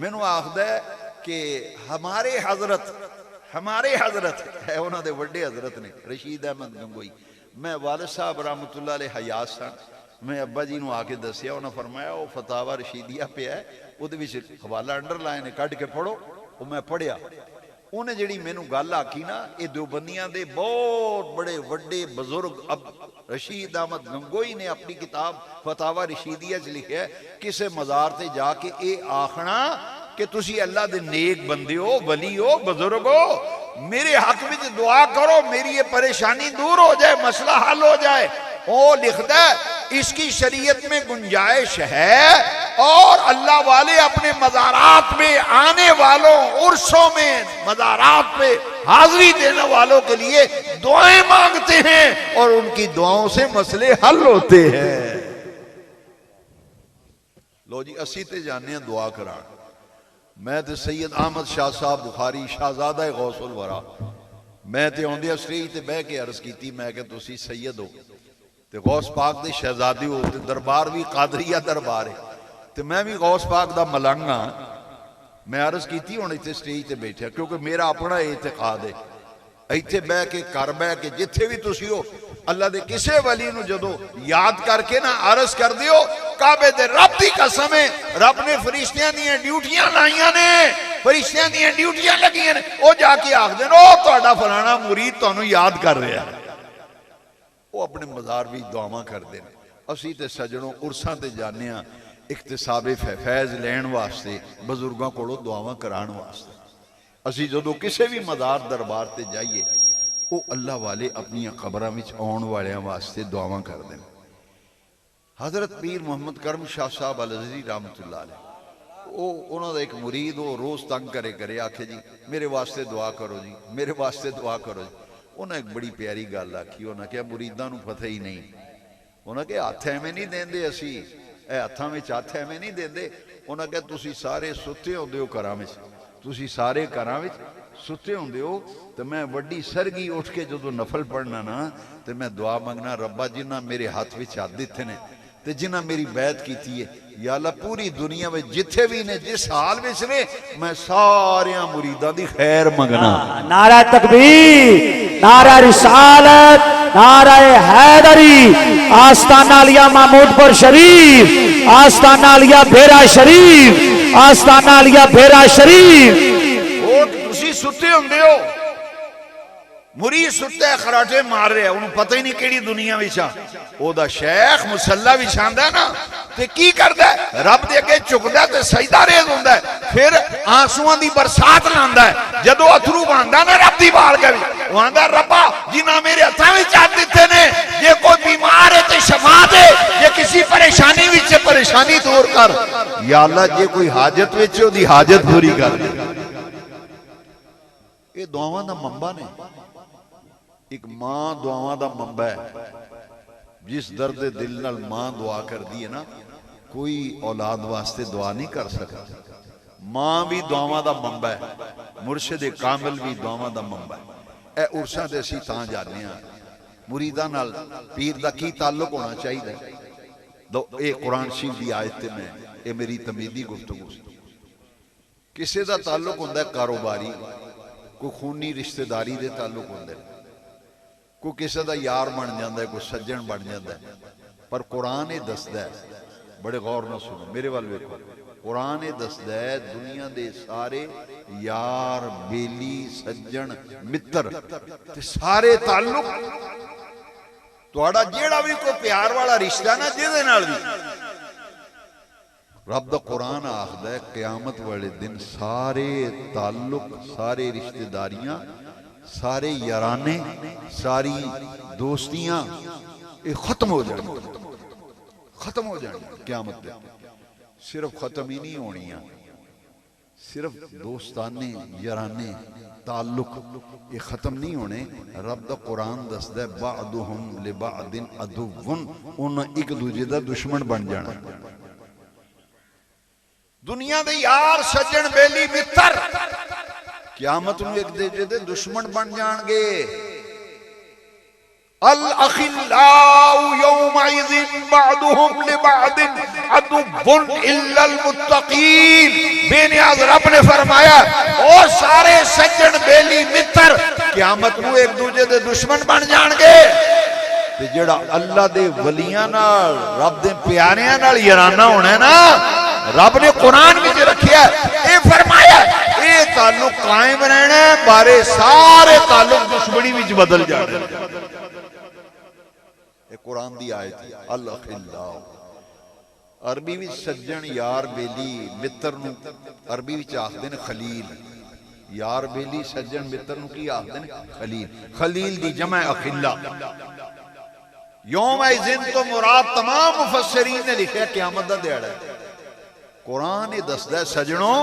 मैनू आखदा है कि हमारे हजरत है, उन्होंने वड्डे हजरत ने रशीद अहमद गंगोई। मैं वालिद साहब रहमतुल्लाह अलैह हयात सन, मैं अब्बा जी नूं आके दसिया, उन्हें फरमाया वो फतावा रशीदिया पे है, उहदे विच हवाला अंडरलाइन है, कढ़ के पढ़ो। वो मैं पढ़िया, उन्हें जिहड़ी मैनू गल आखी ना, ये देवबंदियां दे बहुत बड़े वड्डे बजुर्ग अब रशीद अहमद गंगोई ने अपनी किताब फतावा रशीदिया च लिखा है, किसी मज़ार ते जाके ये आखना कि तुसी अल्लाह दे नेक बंदे हो, वली हो, बुजुर्ग हो, मेरे हक में दुआ करो, मेरी ये परेशानी दूर हो जाए, मसला हल हो जाए। वो लिखदा है इसकी शरीयत में गुंजाइश है और अल्लाह वाले अपने मज़ारात में आने वालों, उर्सों में मज़ारात पे हाजिरी देने वालों के लिए दुआएं मांगते हैं और उनकी दुआओं से मसले हल होते हैं। लो जी, असी ते जाने हैं दुआ करान। मैं ते सैयद अहमद शाह साहब बुखारी शहजादा गौसुल वरा, मैं ते आउंदे स्टेज ते बह के अर्ज की, मैं कि तुसी सैयद हो ते गौस पाक दे शहजादे हो ते दरबार भी कादरिया दरबार है ते मैं भी गौस पाक दा मलंग हाँ। मैं अर्ज की हुण इत्थे स्टेज ते बैठा क्योंकि मेरा अपना इतिकाद है। इत्थे बह के घर बह के जिथे भी तुसी हो अल्लाह दे किसे वली नूं जदों याद करके ना अर्ज कर दिओ, काबे दे रब दी कसम है, रब ने फरिश्तियां दी ड्यूटियां लाइयां ने, फरिश्तियां दी ड्यूटियां लगियां ने, ओ जाके आखदे ने ओ तुहाडा फलाना मुरीद तुहानूं याद कर रहा है। वो अपने मज़ार भी दुआवां करते हैं। असी ते सजनों उर्सां ते जाने आ इख्तिसाबे फैज़ लैण वास्ते, बजुर्गों कोलों दुआवां कराण वास्ते। असी जदों किसी भी मज़ार दरबार ते जाइए वो अल्लाह वाले अपनी कबरां विच आउण वालियां वास्ते दुआवां करते हैं। हज़रत पीर मुहम्मद करम शाह साहब अलज़री रहमतुल्लाह अलैह, वो उन्हों दा एक मुरीद वो रोज़ तंग करे करे आखे जी मेरे वास्ते दुआ करो जी, मेरे वास्ते दुआ करो जी। उन्हें एक बड़ी प्यारी गल आखी, उन्हें क्या मुरीदां नूं पता ही नहीं, उन्हें क्या हथ एवें नहीं देंदे, असी हथां विच हथ एवें नहीं देंदे। उन्हें क्या तुसी सारे सुते होंदे हो घरां विच, तुसी सारे घरां विच सुते होंदे हो तो मैं वड्डी सरगी उठ के जदों नफल पढ़ना ना तो मैं दुआ मंगना, रब्बा जिन्हां मेरे हाथ विच हथ दित्ते ने ते जिन्हां मेरी बैत कीती है, या अल्लाह पूरी दुनिया में जिथे भी ने जिस हाल विच ने मैं सारियां मुरीदां दी खैर मंगना। नारा तकबीर, नारा रिसालत, नारा हैदरी, आस्ताना लिया महमूदपुर शरीफ, आस्ताना लिया भेरा शरीफ, आस्ताना लिया भेरा शरीफ। तुसी सुते होंदे हो, मुरीद सुत्ता खराटे मार रहा, उन्हें पता ही नहीं केड़ी दुनिया विच आ। ओदा शेख मुसल्ला विछांदा है ना ते की करदा है, रब दे अगे झुकदा ते सजदा रेज़ हुंदा है, फिर आंसुआं दी बरसात लांदा है। जदों अथरू बहांदा ना रब दी बारगाह विच, ओह आंदा रब्बा जिन्हां मेरे हत्थां विच हथ दित्ते ने, जे कोई बीमार है ते शफा दे, जे किसी परेशानी विच परेशानी दूर कर, या अल्लाह जे कोई हाजत विच ओदी हाजत पूरी कर दे। ये दुआवां दा मंबा ने। एक मां दुआवां दा मंबा है। जिस दर्द दिल नाल मां दुआ कर दी है ना, कोई औलाद वास्ते दुआ नहीं कर सकता। मां भी दुआवां दा मंबा है, मुर्शिद कामिल भी दुआवां दा मंबा है। ए उर्सां ते असीं तां जाने आ, मुरीदां नाल पीर दा की ताल्लुक होना चाहिए। दो ये कुरान शरीफ दी आयत ते मैं ये मेरी तमीदी गुफ्तगू सी। किसी दा ताल्लुक हुंदा है कारोबारी, कोई खूनी रिश्तेदारी दे ताल्लुक हुंदे, कोई किसी का यार बन जाता है, कोई सज्जन बन जाता है। पर कुरान ये दसदा है, बड़े गौर न सुनो मेरे वाल वेखो, कुरान ये दसदा है दुनिया के सारे यार बेली सज्जन मित्र ते सारे ताल्लुक तुहाडा जेड़ा भी कोई प्यार वाला रिश्ता ना जिहदे नाल भी, रब दा कुरान आखदा है क़यामत वाले दिन सारे ताल्लुक, सारे रिश्तेदारियां, सारे याराने, सारी दोस्तियां ये खत्म हो जाएंगी, खत्म हो जाएंगी क़यामत पे। सिर्फ खत्म ही नहीं होनियां, सिर्फ दोस्ताने याराने ताल्लुक ये खत्म नहीं होने। रब दा कुरान दसदा है बादुहुम लिबादिन अदुव्वुन, उन्हें एक दूजे दा दुश्मन बन जाना। दुनिया दे यार सज्जन बेली मित्र क़यामत नूं एक दूजे दे दुश्मन बन जाणगे। अल अखिल्लाउ यौमइज़िन बादुहुम लिबादिन अदुव्वुन इल्लल मुत्तकीन। बेनियाज रब ने फरमाया ओ सारे सज्जन बेली मित्र क़यामत नूं एक दूजे दे दुश्मन बन जाणगे। ते जेड़ा अल्लाह दे वलियां नाल, रब दे प्यारियां नाल याराना होना है ना, रब ने कुरान में रखिया, ये फरमाया ये ताल्लुक कायम रहना, बारे सारे ताल्लुक दुश्मनी में बदल जाते। कुरान दी आयत अल अखिल्लाउ, अरबी विच सज्जन यार बेली मित्र नूं अरबी विच आखदे ने खलील। यार बेली सज्जन मित्र नूं की आखदे ने खलील। खलील दी जमा अखिल्ला। यौम इज़िन तो मुराद तमाम मुफस्सिरीन ने लिखा क़यामत दा दिहाड़ा है। कुरान ये दसदा सजणों,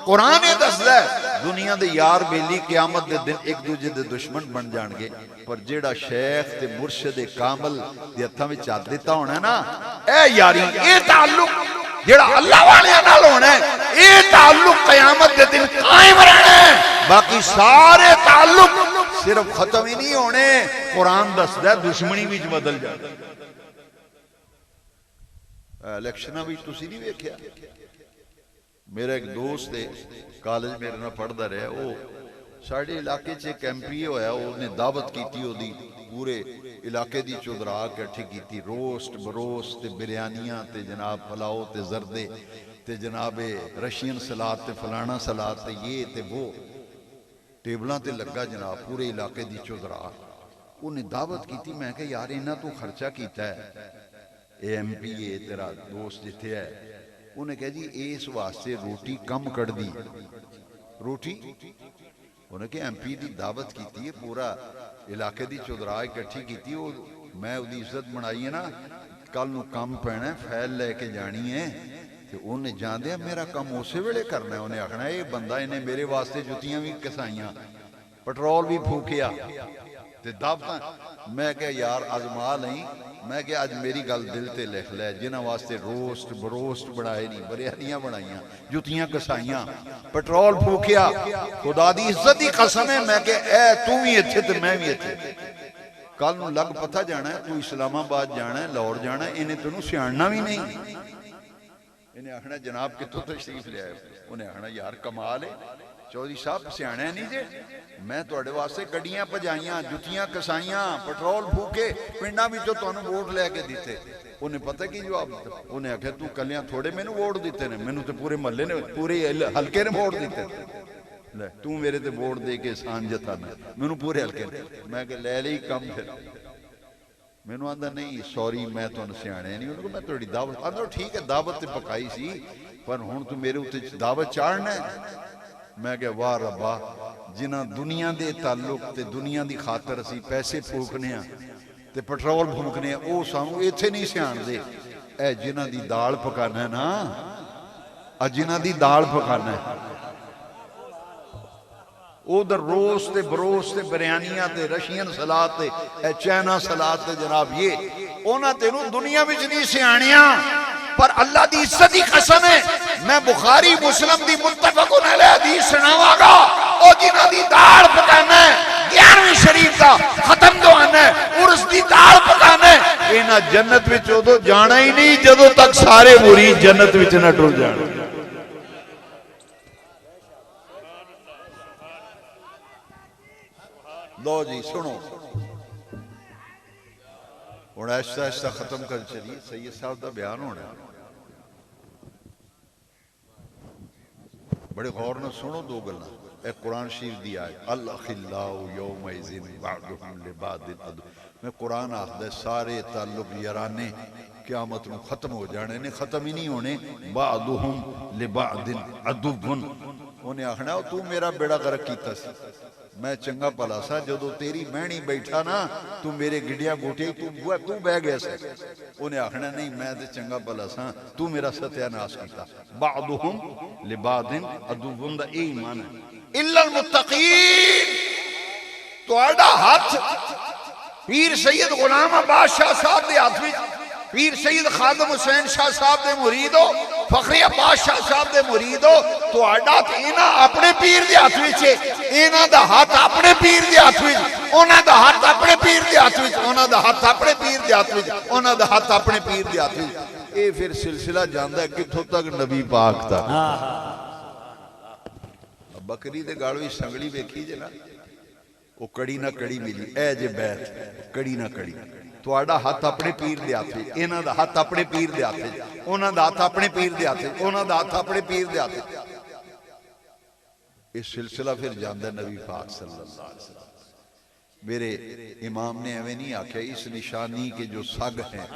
कुरान ये दसदा दुनिया दे यार बेली क़यामत दे दिन एक दूजे दे दुश्मन बन जाणगे, पर जेड़ा शेख ते मुर्शिद कामिल दे हत्थां विच हत्थ दिता होना ना, ए यारी ए ताल्लुक जेड़ा अल्लाह वालियां नाल होना है, ए ताल्लुक क़यामत दे दिन कायम रहना है। बाकी सारे ताल्लुक सिर्फ खत्म ही नहीं होने, कुरान दसदा दुश्मनी विच बदल जाए। इलेक्शन भी तुसी नहीं वेख्या, मेरा एक दोस्त है कॉलेज मेरे नाल पढ़दा रहा, वो साडे इलाके च एक MP होया, उसने दावत की ओदी पूरे इलाके दी चौधरा इकट्ठी की, रोस्ट बरोस्ट ते बिरयानियां ते जनाब पुलाओ ते जरदे ते जनाब रशियन सलाद ते फलाना सलाद ते ये ते वो टेबलों ते लगा जनाब पूरे इलाके दी चौधरा। उन्हें दावत की, मैं कहा यार इन्ना तू खर्चा किया है, MP है तेरा दोस्त जिथे है, उन्हें कहा जी इस वास्ते रोटी कम कट दी रोटी। उन्हें कहा MP की दावत की है, पूरा इलाके की चौधरा इकट्ठी की, मैं उसकी इज्जत बनाई है ना, कल नूं कम पैना फैल लैके जानी है, तो उन्हें जांदे मेरा कम उस वेले करना है। उन्हें आखना ये बंदा इन्हें मेरे वास्ते जुतियां भी कसाइयां, पेट्रोल भी फूकिया ते दावतां। मैं क्या यार अजमा नहीं, मैं क्या अज मेरी गल दिल ते लिख लै, जिन्हां वास्ते रोस्ट बरोस्ट बनाए नहीं, बिरयानियां बनाइयां, जुतियां कसाइयां, पेट्रोल फूकिया, खुदा दी इज्जत दी कसम है, मैं क्या ए तू भी इत्थे ते मैं भी इत्थे, कल नूं लग पता जाना है, तू इस्लामाबाद जाना है, लाहौर जाना है, इन्हें तेनू सियाणना भी नहीं। इन्हें आखना जनाब कितों तशरीफ ले आए, उन्हें आखना यार कमाल है चौधरी साहब सियाणे नहीं जे, मैं तुहाडे वास्ते गड्डियां भजाइयां, जुतियां कसाइयां, पेट्रोल फूके, पिंडां विचों तुहानूं वोट लैके दिते। उन्हें पता की जवाब दिता, उन्हें आख्या तू कलियां थोड़े मैनू वोट दिते ने, मैनू तो पूरे महल्ले ने पूरे हल्के ने वोट दिते, ले तू मेरे ते वोट दे के एहसान जताना, मैनू पूरे हल्के ने। मैं ले ली कम, फिर मैनू आंदा नहीं सॉरी मैं तुहानूं सियाणे नहीं, उन्होंने मैं तुहाडी दावत, आंदा ठीक है दावत ते पकाई सी, पर हुण तू मेरे उत्ते दावत चाढ़ना है। मैं क्या वाह रब्बा, जिन्हां दुनिया दे ताल्लुक ते दुनिया दी खातर असीं पैसे फूकने ते पेट्रोल फूकने, वो सानूं इत्थे नहीं सियाणदे। ए जिन्हां दी दाल पकाना है ना, जिन्हां दी दाल पकाना है, उधर रोस्ट ते बरोस्ट ते बिरयानियां ते रशियन सलाद ते चाइना सलाद ते जनाब ये उन्हां तेनू दुनिया विच नहीं सियाणिया, पर अल्लाह दी इज्जत दी कसम है, मैं बुखारी मुस्लिम दी मुत्तफकुन अलैह हदीस सुनावांगा, ओ जिन्हां दी दाल पकाना है 11वीं शरीफ दा खत्म दवाना है, उर्स दी दाल पकाना है, इन्हां जन्नत विच उदों जाना ही नहीं जदों तक सारे मुरीद जन्नत विच ना टुर जाण। लो जी सुनो, हुण आहिस्ता आहिस्ता खत्म कर चलिए, सैयद साहब का बयान होना, बड़े गौर न सुनो दो गल्लां। ए कुरान शरीफ दी आयत अल अखिल्लाउ यौमइज़िन बअदुहुम लिबादिन अदु, मैं कुरान आखदा सारे ताल्लुक याराने क़यामत नूं खत्म हो जाने ने, खत्म ही नहीं होने। बअदुहुम लिबादिन अदुवन, उन्हें आखना तू मेरा बेड़ा गर्क कीता सी, मैं चंगा भला सा, जदों तेरी बहनी बैठा ना तू मेरे गिड्डियां गोटे तू बह गया सा, उन्हें आखना नहीं मैं तो चंगा भला सा, तू मेरा सत्यानाश किया। बादुहुम लिबादिन अदुवन दा यही मान है। इल्लल मुत्तकीन, तुहाडा हाथ पीर सैयद गुलाम अब्बास शाह साहब दे हाथ विच, पीर सैयद खादम हुसैन शाह साहब दे मुरीद हो, फखरी अब्बास शाह साहब दे मुरीद हो, तुहाडा ते इन्हां अपने पीर दे हाथ विच है, इन्हां दा हाथ अपने पीर दे हाथ विच, उन्हां दा हाथ अपने पीर दे हाथ विच, उन्हां दा हाथ अपने पीर दे हाथ विच, उन्हां दा हाथ अपने पीर दे हाथ विच। ये फिर सिलसिला जांदा है कित्थों तक, नबी पाक तक। बकरी दे गल विच संगली वेखी जे ना, वो कड़ी ना कड़ी मिली, ए जे बैठ कड़ी ना कड़ी। तुहाडा हाथ अपने पीर दे हाथ, इन्हां दा हाथ अपने पीर दे हाथ, उन्हां दा हाथ अपने पीर दे हाथ, उन्हां दा हाथ अपने पीर दे हाथ। इस सिलसिला फिर जांदा नबी पाक सल्लल्लाहु अलैहि वसल्लम। मेरे इमाम ने एवं नहीं आख्या इस निशानी के जो सग हैं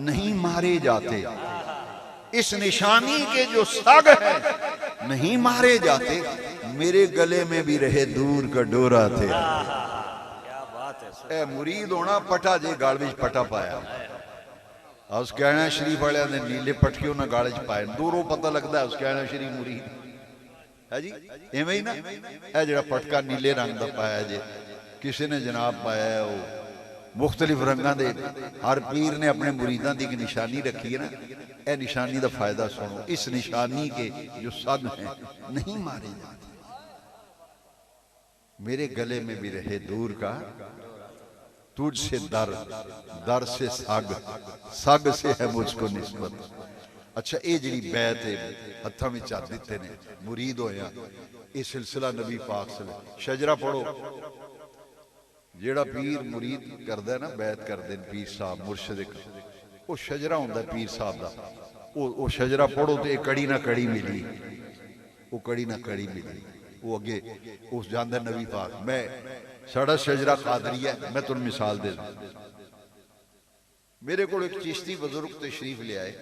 नहीं मारे जाते, इस निशानी के जो सग हैं नहीं मारे जाते, मेरे गले में भी रहे दूर का डोरा थे। क्या बात है। ए मुरीद होना पटा जे गल विच पटा पाया उस कहना शरीफ वाले ने नीले पटके उन्हें गाले च पाए दूरों पता लगता है उस कहना शरीफ मुरीद है जी इवें ही ना यह जो पटका नीले रंग का पाया जे किसी ने जनाब पाया वो मुख्तलिफ रंगों के हर पीर ने अपने मुरीदों की एक निशानी रखी है ना यह निशानी का फायदा सुनो इस निशानी के जो सग हैं नहीं मारे जाते मेरे गले में भी रहे दूर का तुझसे दर दर से सग सग से है मुझको निस्बत अच्छा ये जी बैत हथा में चल दिते ने मुरीद होया ये सिलसिला नबी पाक से शजरा पढ़ो जेड़ा पीर मुरीद करदा है ना बैत करते हैं पीर साहब मुर्शद वो शजरा होंदा पीर साहब का वो शजरा पढ़ो तो कड़ी ना कड़ी मिली वो कड़ी ना कड़ी मिली वो अगे उस जांदा नबी पाक मैं साड़ा शजरा कादरी है मैं तुम मिसाल दे मेरे को एक चिश्ती बुजुर्ग तशरीफ ले आए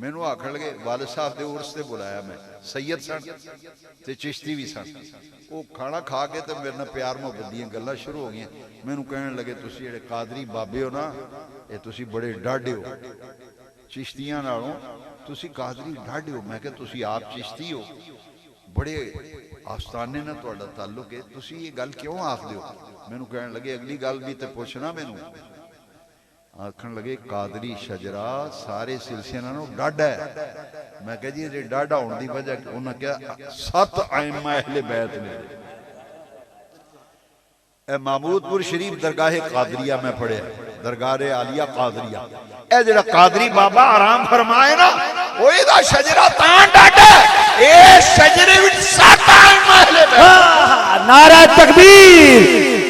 मैनू आखन लगे वालिद साहब के उर्स से बुलाया मैं सैयद सन ते चिश्ती भी सन वो खाना खा के तो मेरे नाल प्यार मुहब्बत दी गल्लां शुरू हो गई मैनू कहन लगे तुसी जेड़े कादरी बाबे हो ना ये तुसी बड़े डाढ़े हो चिश्तियां नालों तुसी कादरी डाढ़े हो मैं कहा तुसी आप चिश्ती हो बड़े आस्थाने ना तुहाडा ताल्लुक है तुसी ये गल क्यों आखदे हो मैनू कहन लगे अगली गल भी तो पुछना मैनू आखन लगे कादरी शजरा सारे सिलसिले नालों डाढ़ा है मैं कहा जी ये डाढ़ा होने की वजह उन्हें कहा 7 आइम्मा अहले बैत ने महमूदपुर शरीफ दरगाह कादरिया में पढ़िया दरगाह आलिया कादरिया ए जेड़ा कादरी बाबा आराम फरमाए ना ओदा शजरा तां डाढ़ा ए शजरे विच 7 आइम्मा अहले बैत नारा तकबीर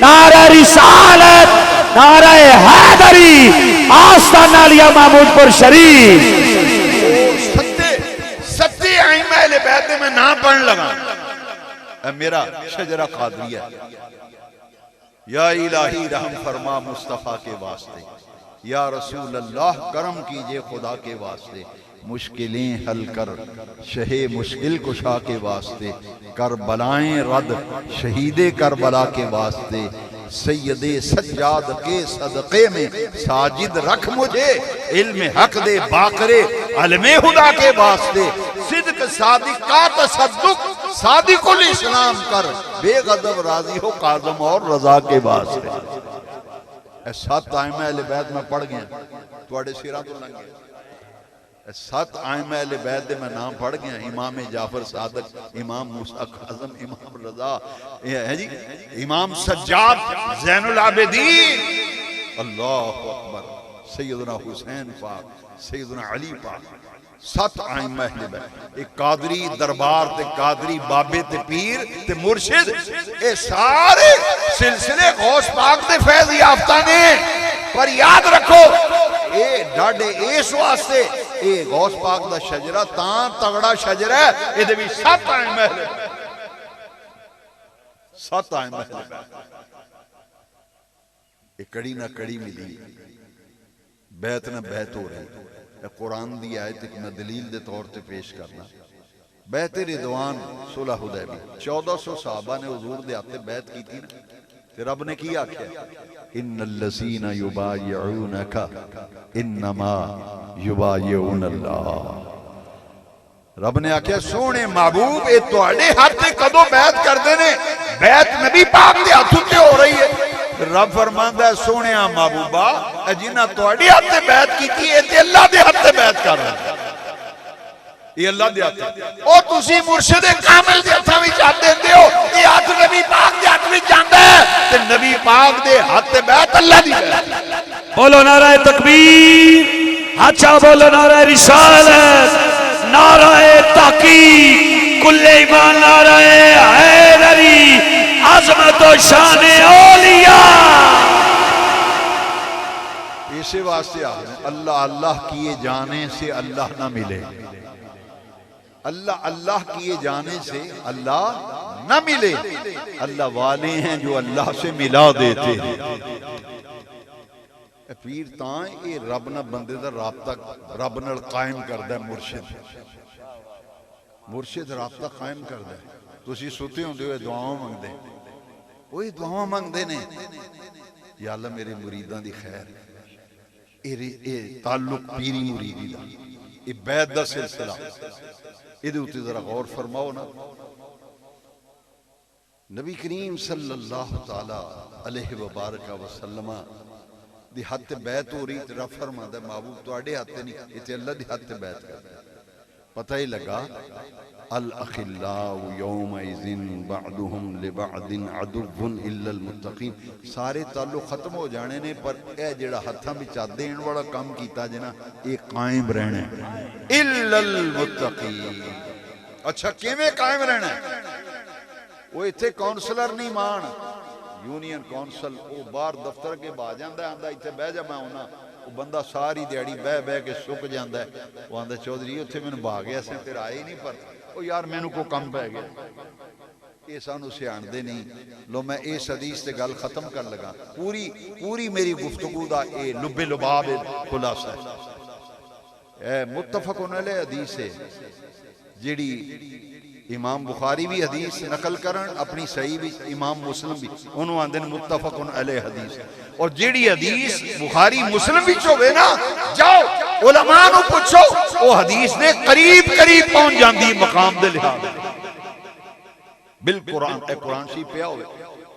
नारा रिसालत नारा हैदरी आस्ताना लिया महमूदपुर शरीफ सत्ते आइम्मा अहले बैत में नाम पढ़ने लगा मेरा शजरा कादरिया या इलाही रहम फरमा मुस्तफा के वास्ते या रसूल अल्लाह करम कीजिए खुदा के वास्ते मुश्किलें हल कर शहे मुश्किल कुशा के वास्ते कर बलाएं रद शहीदे करबला के वास्ते सैयदे सज्जाद के सदक़े में साजिद रख मुझे इल्म हक दे बाकरे अलमे हुदा के वास्ते सिद्क सादिक का तसद्दुक सादिकुल इस्लाम कर बेगदब राजी हो काज़म और रजा के वास्ते 7 आइम्मा अहले बैत में पढ़ गया तुहाडे सिरां तो लंघ गया 7 आइम्मा अहले बैत दे मैं नाम पढ़ गया इमाम जाफर सादक इमाम मूसा काज़म इमाम रजा है जी इमाम सज्जाद ज़ैनुल आबिदीन अल्लाहु अकबर सैयदना हुसैन पाक सैयदना अली पाक 7 आइम्मा अहले बैत एक कादरी दरबार ते कादरी बाबे ते पीर ते मुर्शिद ये सारे सिलसिले गौस पाक दे फैज़ याफ्ता ने पर याद रखो ये डाढ़े इस वास्ते ये गौस पाक दा शजरा तां तगड़ा शजरा है इहदे विच 7 आइम्मा अहले 7 आइम्मा अहले ये कड़ी ना कड़ी मिली बैत ना बैत हो रही कुरान दी आयत एक मैं दलील दे तौर पे पेश करना बैत रिदवान सुलह हुदैबी 1400 सहाबा ने हुजूर दे हाथे बैत की थी ना ते रब ने की आख्या इन्नल्लज़ीना युबायिऊनका इन्नमा युबायिऊनल्लाह रब ने आख्या सोने महबूब ये तुहाडे हाथ कदों बैत करदे ने बैत नबी पाक दे हाथ उत्ते हो रही है रब फरमांदा है सोने महबूबा जिन्हां तुहाडे हाथ बैत कीती है ते अल्लाह दे हाथ बैत कर रहे ये अल्लाह दे हाथ ओ तुसी मुर्शिद कामिल दे हाथां विच हाथ देंदे हो ये हाथ नबी पाक दे हाथ विच जांदा है ते नबी पाक दे हाथ बैत अल्लाह दी बैत बोलो नारा तकबीर अच्छा बोलो नारा रिसालत नारा तहकीक कुल्ले ईमान नारा हैदरी अज़मत व शान औलिया इसी वास्ते अल्लाह अल्लाह किए जाने से अल्लाह ना मिले अल्लाह अल्लाह किए जाने से अल्लाह न मिले अल्लाह वाले हैं जो अल्लाह से मिला देते हैं पीर तां ये रब ना बंदे दा राबता रब नाल कायम करदा है मुर्शिद राबता कायम करदा है तुसी सुते हुंदे हो दुआवां मंगदे ओही दुआवां मंगदे ने या अल्लाह मेरे मुरीदां दी खैर, ये ताल्लुक पीरी मुरीदी दा, ये बैत दा सिलसिला, इहदे उत्ते जरा गौर फरमाओ ना। नबी करीम सल्लल्लाहु ताला अलैहि वबारक वसल्लम दी हथ ते बैत हो रही, ते रब फरमांदा महबूब तुहाडे हथ ते नहीं, इत्थे अल्लाह दी हथ ते बैत करदा। पता ही लगा अल अखिल्लाउ यौमइज़िन बअदुहुम लिबअदिन अदुव्वुन इल्लल मुत्तकीन। सारे ताल्लुक खत्म हो जाने ने, पर यह जेड़ा हत्थां विच हत्थ देण वाला काम कीता जे ना, ये कायम रहना इल्लल मुत्तकीन। अच्छा किवें कायम रहना? वो इत्थे काउंसलर नहीं मान, यूनियन काउंसल, वो बाहर दफ्तर के बा जांदा, आंदा इत्थे बह जा मैं आउना, वो बंदा सारी दिहाड़ी बह बह के सुक जाता है। वो आंदा चौधरी उत्थे मैनूं भा गया, असीं फिर आए ही नहीं, पर ओ यार मैनूं कोई कम पै गया। ये सानूं सियाणदे नहीं। लो मैं इस हदीस से गल खत्म कर लगा। पूरी पूरी मेरी गुफ्तगू दा ये लुब्बे लुबाब खुलासा है। मुत्तफकुन अलैह हदीस है, जिहड़ी इमाम बुखारी भी हदीस नकल करन, अपनी सही भी, इमाम मुस्लिम भी, उन्होंने आंदे मुत्तफकुन अलैह हदीस। और जिहड़ी हदीस बुखारी मुस्लिम विच होवे ना, जाओ उलमा नूं पुछो, वो हदीस दे करीब करीब पहुंच जांदी मकाम दे लिहाज। बिल कुरान, ए कुरान शरीफ पिया होवे,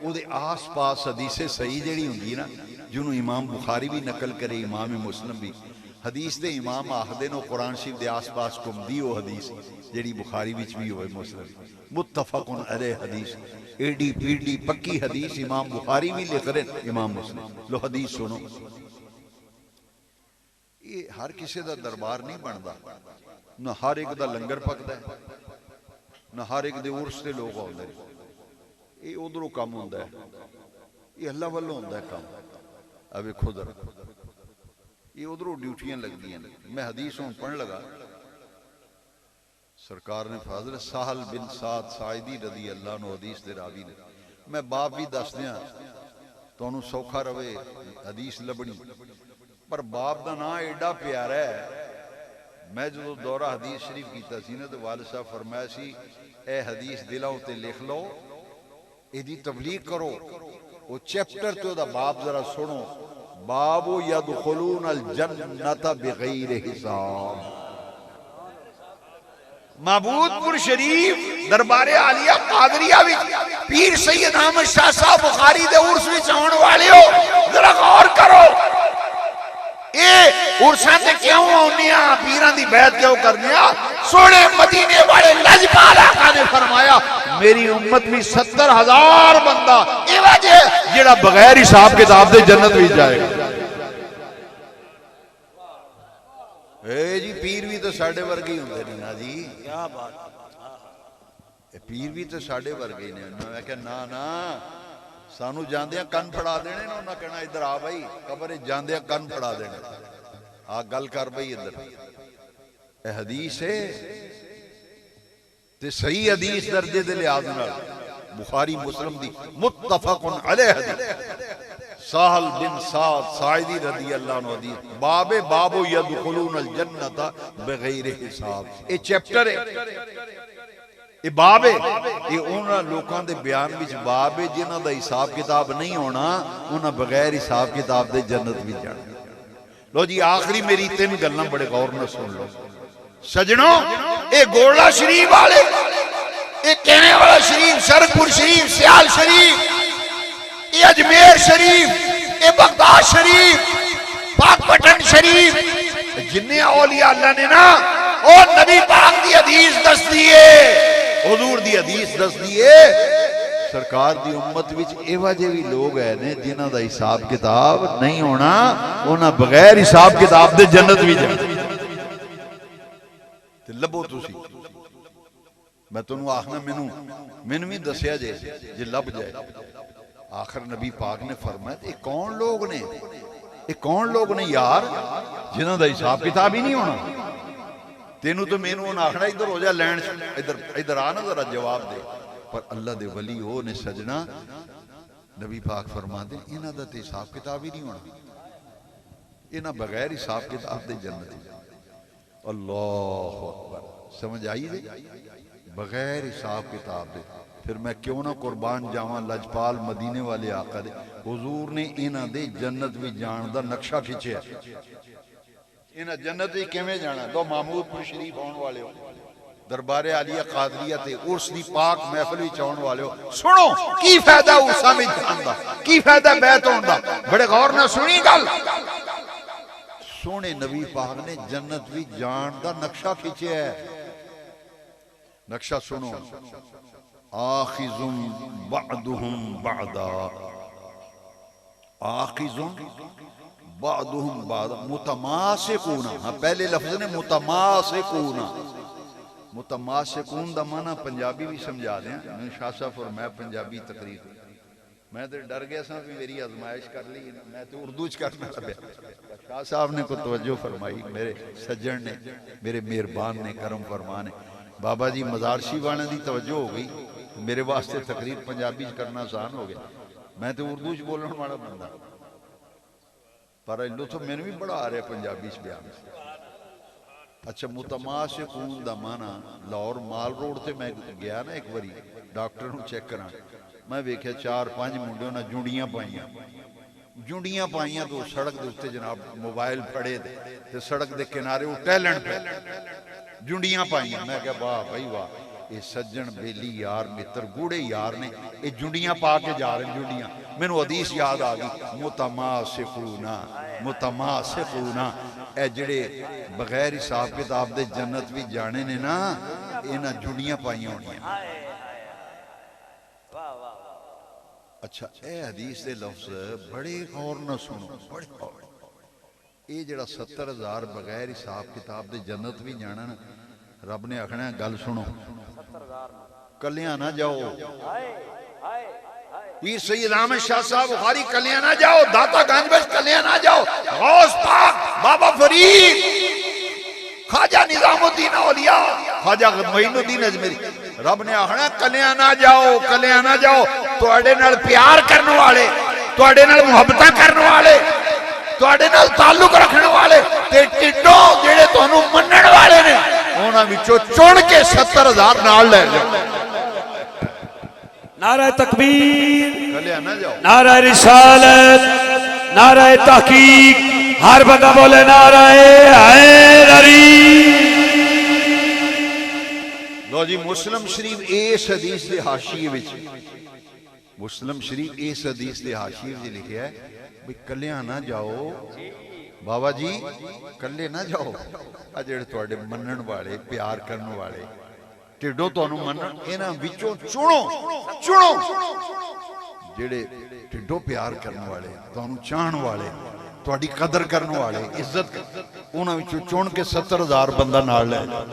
उहदे आस पास हदीसे सही जिहड़ी हुंदी है ना, जिन्होंने इमाम बुखारी भी नकल करे, इमाम मुस्लिम भी, हदीस दे इमाम आखदे ने कुरान शरीफ दे आस पास घुमदी वो हदीस जिहड़ी बुखारी विच भी होवे, मुस्लिम। मुत्तफकुन अलैह हदीस, एडी पीडी पक्की हदीस इमाम बुखारी भी लिख रहे, इमाम मुस्लिम। लो हदीस सुनो। ये हर किसी दा दरबार नहीं बनता, न हर एक दा लंगर पकदा है, न हर एक दे उर्स ते लोग आउंदे। ये उधरों काम हुंदा है, ये अल्लाह वालों हुंदा है काम। आ वेखो जरा, ये उधरों ड्यूटियां लगदियां ने। मैं हदीस हुण पढ़न लगा, सरकार ने हज़रत साहल बिन साद साइदी रज़ी अल्लाह अन्हु हदीस दे रावी ने। मैं बाप भी दस दियां तुहानूं सौखा रवे हदीस लभणी, पर बाप दा नाम एडा प्यारा है। मैं जो दौरा हदीस शरीफ कीता सी ना, तो वालिद साहब फरमाया सी, ए हदीस दिलां उत्ते लिख लो, इहदी तबलीग करो। वो चैप्टर ते ओहदा बाप जरा सुनो, बाबू यदखुलूनल जन्नत बिगैर हिसाब। महबूबपुर शरीफ दरबारे आलिया कादरिया विच पीर सैयद अहमद शाह साहब बुखारी दे उर्स विच आउण वाले हो, जरा गौर करो। ये उर्सां ते क्यों आउंदे आ, पीरां दी बैत क्यों करने आ? सोने मदीने वाले लजपाल आका ने फरमाया, मेरी उम्मत में 70,000 बंदा ए वजह जेड़ा बगैर हिसाब किताब दे जन्नत विच जाएगा। ए जी पीर भी तो साडे वर्गे ही हुंदे ने ना जी, क्या बात। पीर भी तो साडे वर्गे ने। मैं कहा ना ना, सानू जांदियां कन फड़ा देने ने, उन्हें कहना इधर आ भाई, कबर जांदियां कन फड़ा देने, आ गल कर भाई इधर। ए हदीस है ते सही हदीस दर्जे दे लिहाज नाल बुखारी मुस्लिम दी मुत्तफकुन अलैह हदीस। साहल बिन साद साइदी रज़ी अल्लाह अन्हु हदीस, बाबे बाबो यदखुलूनल जन्नत बगैर हिसाब। ये चैप्टर है, ये बाब है, ये उन्हां लोकां दे बयान विच बाब है जिन्हां दा हिसाब किताब नहीं होना, उन्हां बगैर हिसाब किताब दे जन्नत विच जाना। लो जी आखिरी मेरी 3 गल्लां बड़े गौर नाल सुन लो सजनों। ये गोला शरीफ वाले, ये कहने वाला शरीफ, सरकपुर शरीफ, सियाल शरीफ, ये अजमेर शरीफ, ये बगदाद शरीफ, पाकपटन शरीफ, जिन्ने औलिया अल्लाह ने ना, ओ नबी पाक दी हदीस दस दिए, हुजूर दी हदीस दस दिए। सरकार दी उम्मत विच एवा जे भी लोग है ने जिन्हां दा हिसाब किताब नहीं होना, उन्हां बगैर हिसाब किताब दे जन्नत भी जाना। ते लभो तुसी, मैं तुहानूं आखना, मैनूं भी दसिया जे लभ जाए। आखिर नबी पाक ने फरमाया, ये कौन लोग ने, ये कौन लोग ने यार जिन्हां दा हिसाब किताब ही नहीं होना। तेनू तो मैनू आखना इधर हो जा लैंड, इधर इधर आ ना जरा जवाब दे। पर अल्लाह दे वली हो ने सजना, नबी पाक फरमाते इन्हां दा ते हिसाब किताब ही नहीं होना, इन्हां बगैर हिसाब किताब दे जन्नत। अल्लाह अकबर, समझ आई दे? बगैर हिसाब किताब दे फिर मैं क्यों ना कुर्बान जावां लजपाल मदीने वाले आका दे। हुजूर ने इन्हां दे जन्नत भी जान दा नक्शा खिंचिया। इन्हां जन्नत भी किवें जाना? दो महमूदपुर शरीफ आने वाले हो, दरबारे आलिया कादरिया ते उर्स दी पाक महफिल विच आने वाले हो, सुनो की फायदा उर्सां विच जाण दा, की फायदा बैत होण दा। बड़े गौर नाल सुनी गल। सोने नबी पाक ने जन्नत भी जान दा नक्शा खिंचिया है। नक्शा सुनो, आखिजुम बअदुहुम बअदा, आखिजुम बअदुहुम बअदा, मुतमासिकूना। हाँ, पहले लफ्ज ने मुतमासिकूना। मुतमासिकून दा माना पंजाबी भी समझा दें। शाह साहब और मैं पंजाबी तकरीर, मैं तो डर गया सा भी मेरी आजमाइश कर ली, मैं तो उर्दू च करना लग्या। शाह साहब ने को तवज्जो फरमाई, मेरे सज्जन ने, मेरे मेहरबान ने, करम फरमान ने। बाबा जी मजारशी वाले की तवज्जो हो गई, मेरे वास्ते तकरीर पंजाबी करना आसान हो गया। मैं तो उर्दू च बोलने वाला बंदा, पर लुत्फ मैंने भी बड़ा आ रहा पंजाबी च बयान। अच्छा, मुतमासिकून दा माना, लाहौर माल रोड से मैं गया ना एक बारी डॉक्टर को चेक करा, मैं वेख्या 4-5 मुंडे उन्हें जुंडियां पाइया। जुंडियां पाइया तो सड़क के उत्ते जनाब मोबाइल फड़े ते सड़क के किनारे वो टहलन पे जुंडियां पाइया। मैं क्या वाह भाई वाह, ये सज्जन बेली यार मित्र गूढ़े यार ने ये जुंडियां पा के जा रहे। जुंडियां मैनू हदीस याद आ गई, मुतमासिकूना, मुतमासिकूना। ए जिहड़े बगैर हिसाब किताब दे जन्नत भी जाने ने ना, इन्हां जुंडियां पाइयां होणियां। अच्छा, ए हदीस दे लफ्ज बड़े गौर न सुनो, बड़े गौर। ये जिहड़ा 70,000 बगैर हिसाब किताब दे जन्नत भी जाना ना, रब ने आखना गल सुनो, कलियां ना जाओ। पीर सैयद अहमद शाह साहब बुखारी कलियां ना जाओ, दाता गंज कलियां ना जाओ, गौस पाक बाबा फरीद, ख्वाजा निजामुद्दीन औलिया, ख्वाजा मोइनुद्दीन अजमेरी, रब ने आखना कलियां ना जाओ, कलियां ना जाओ। तुहाडे नाल प्यार करने वाले, तुहाडे नाल मुहब्बतां करने वाले, तुहाडे नाल ताल्लुक रखने वाले ते टिड्डों जेड़े तुहानू मनण वाले ने, उन्हां विचों चुन के 70,000 नाल ले जाओ। नारा तकबीर, कलियां ना जाओ। नारा रिसालत, नारा तहकीक, हर बंदा बोले नारा हैदरी। लो जी, मुस्लिम शरीफ इस हदीस के हाशिए विच, मुस्लिम शरीफ इस हदीस के हाशिए विच लिखिया है भाई कलियां ना जाओ बाबा जी, कले ना जाओ। आ जेड़े तुहाडे मनण वाले, प्यार करने वाले, टिड्डों तुहानू मनण, इन्हां विचों चुनो, चुनो। जेड़े टिड्डों प्यार करने वाले, तुहानू चाहण वाले, तुहाडी कदर करने वाले, इज्जत, उन्हां विचों चुन के 70,000 बंदा नाल ले जाओ।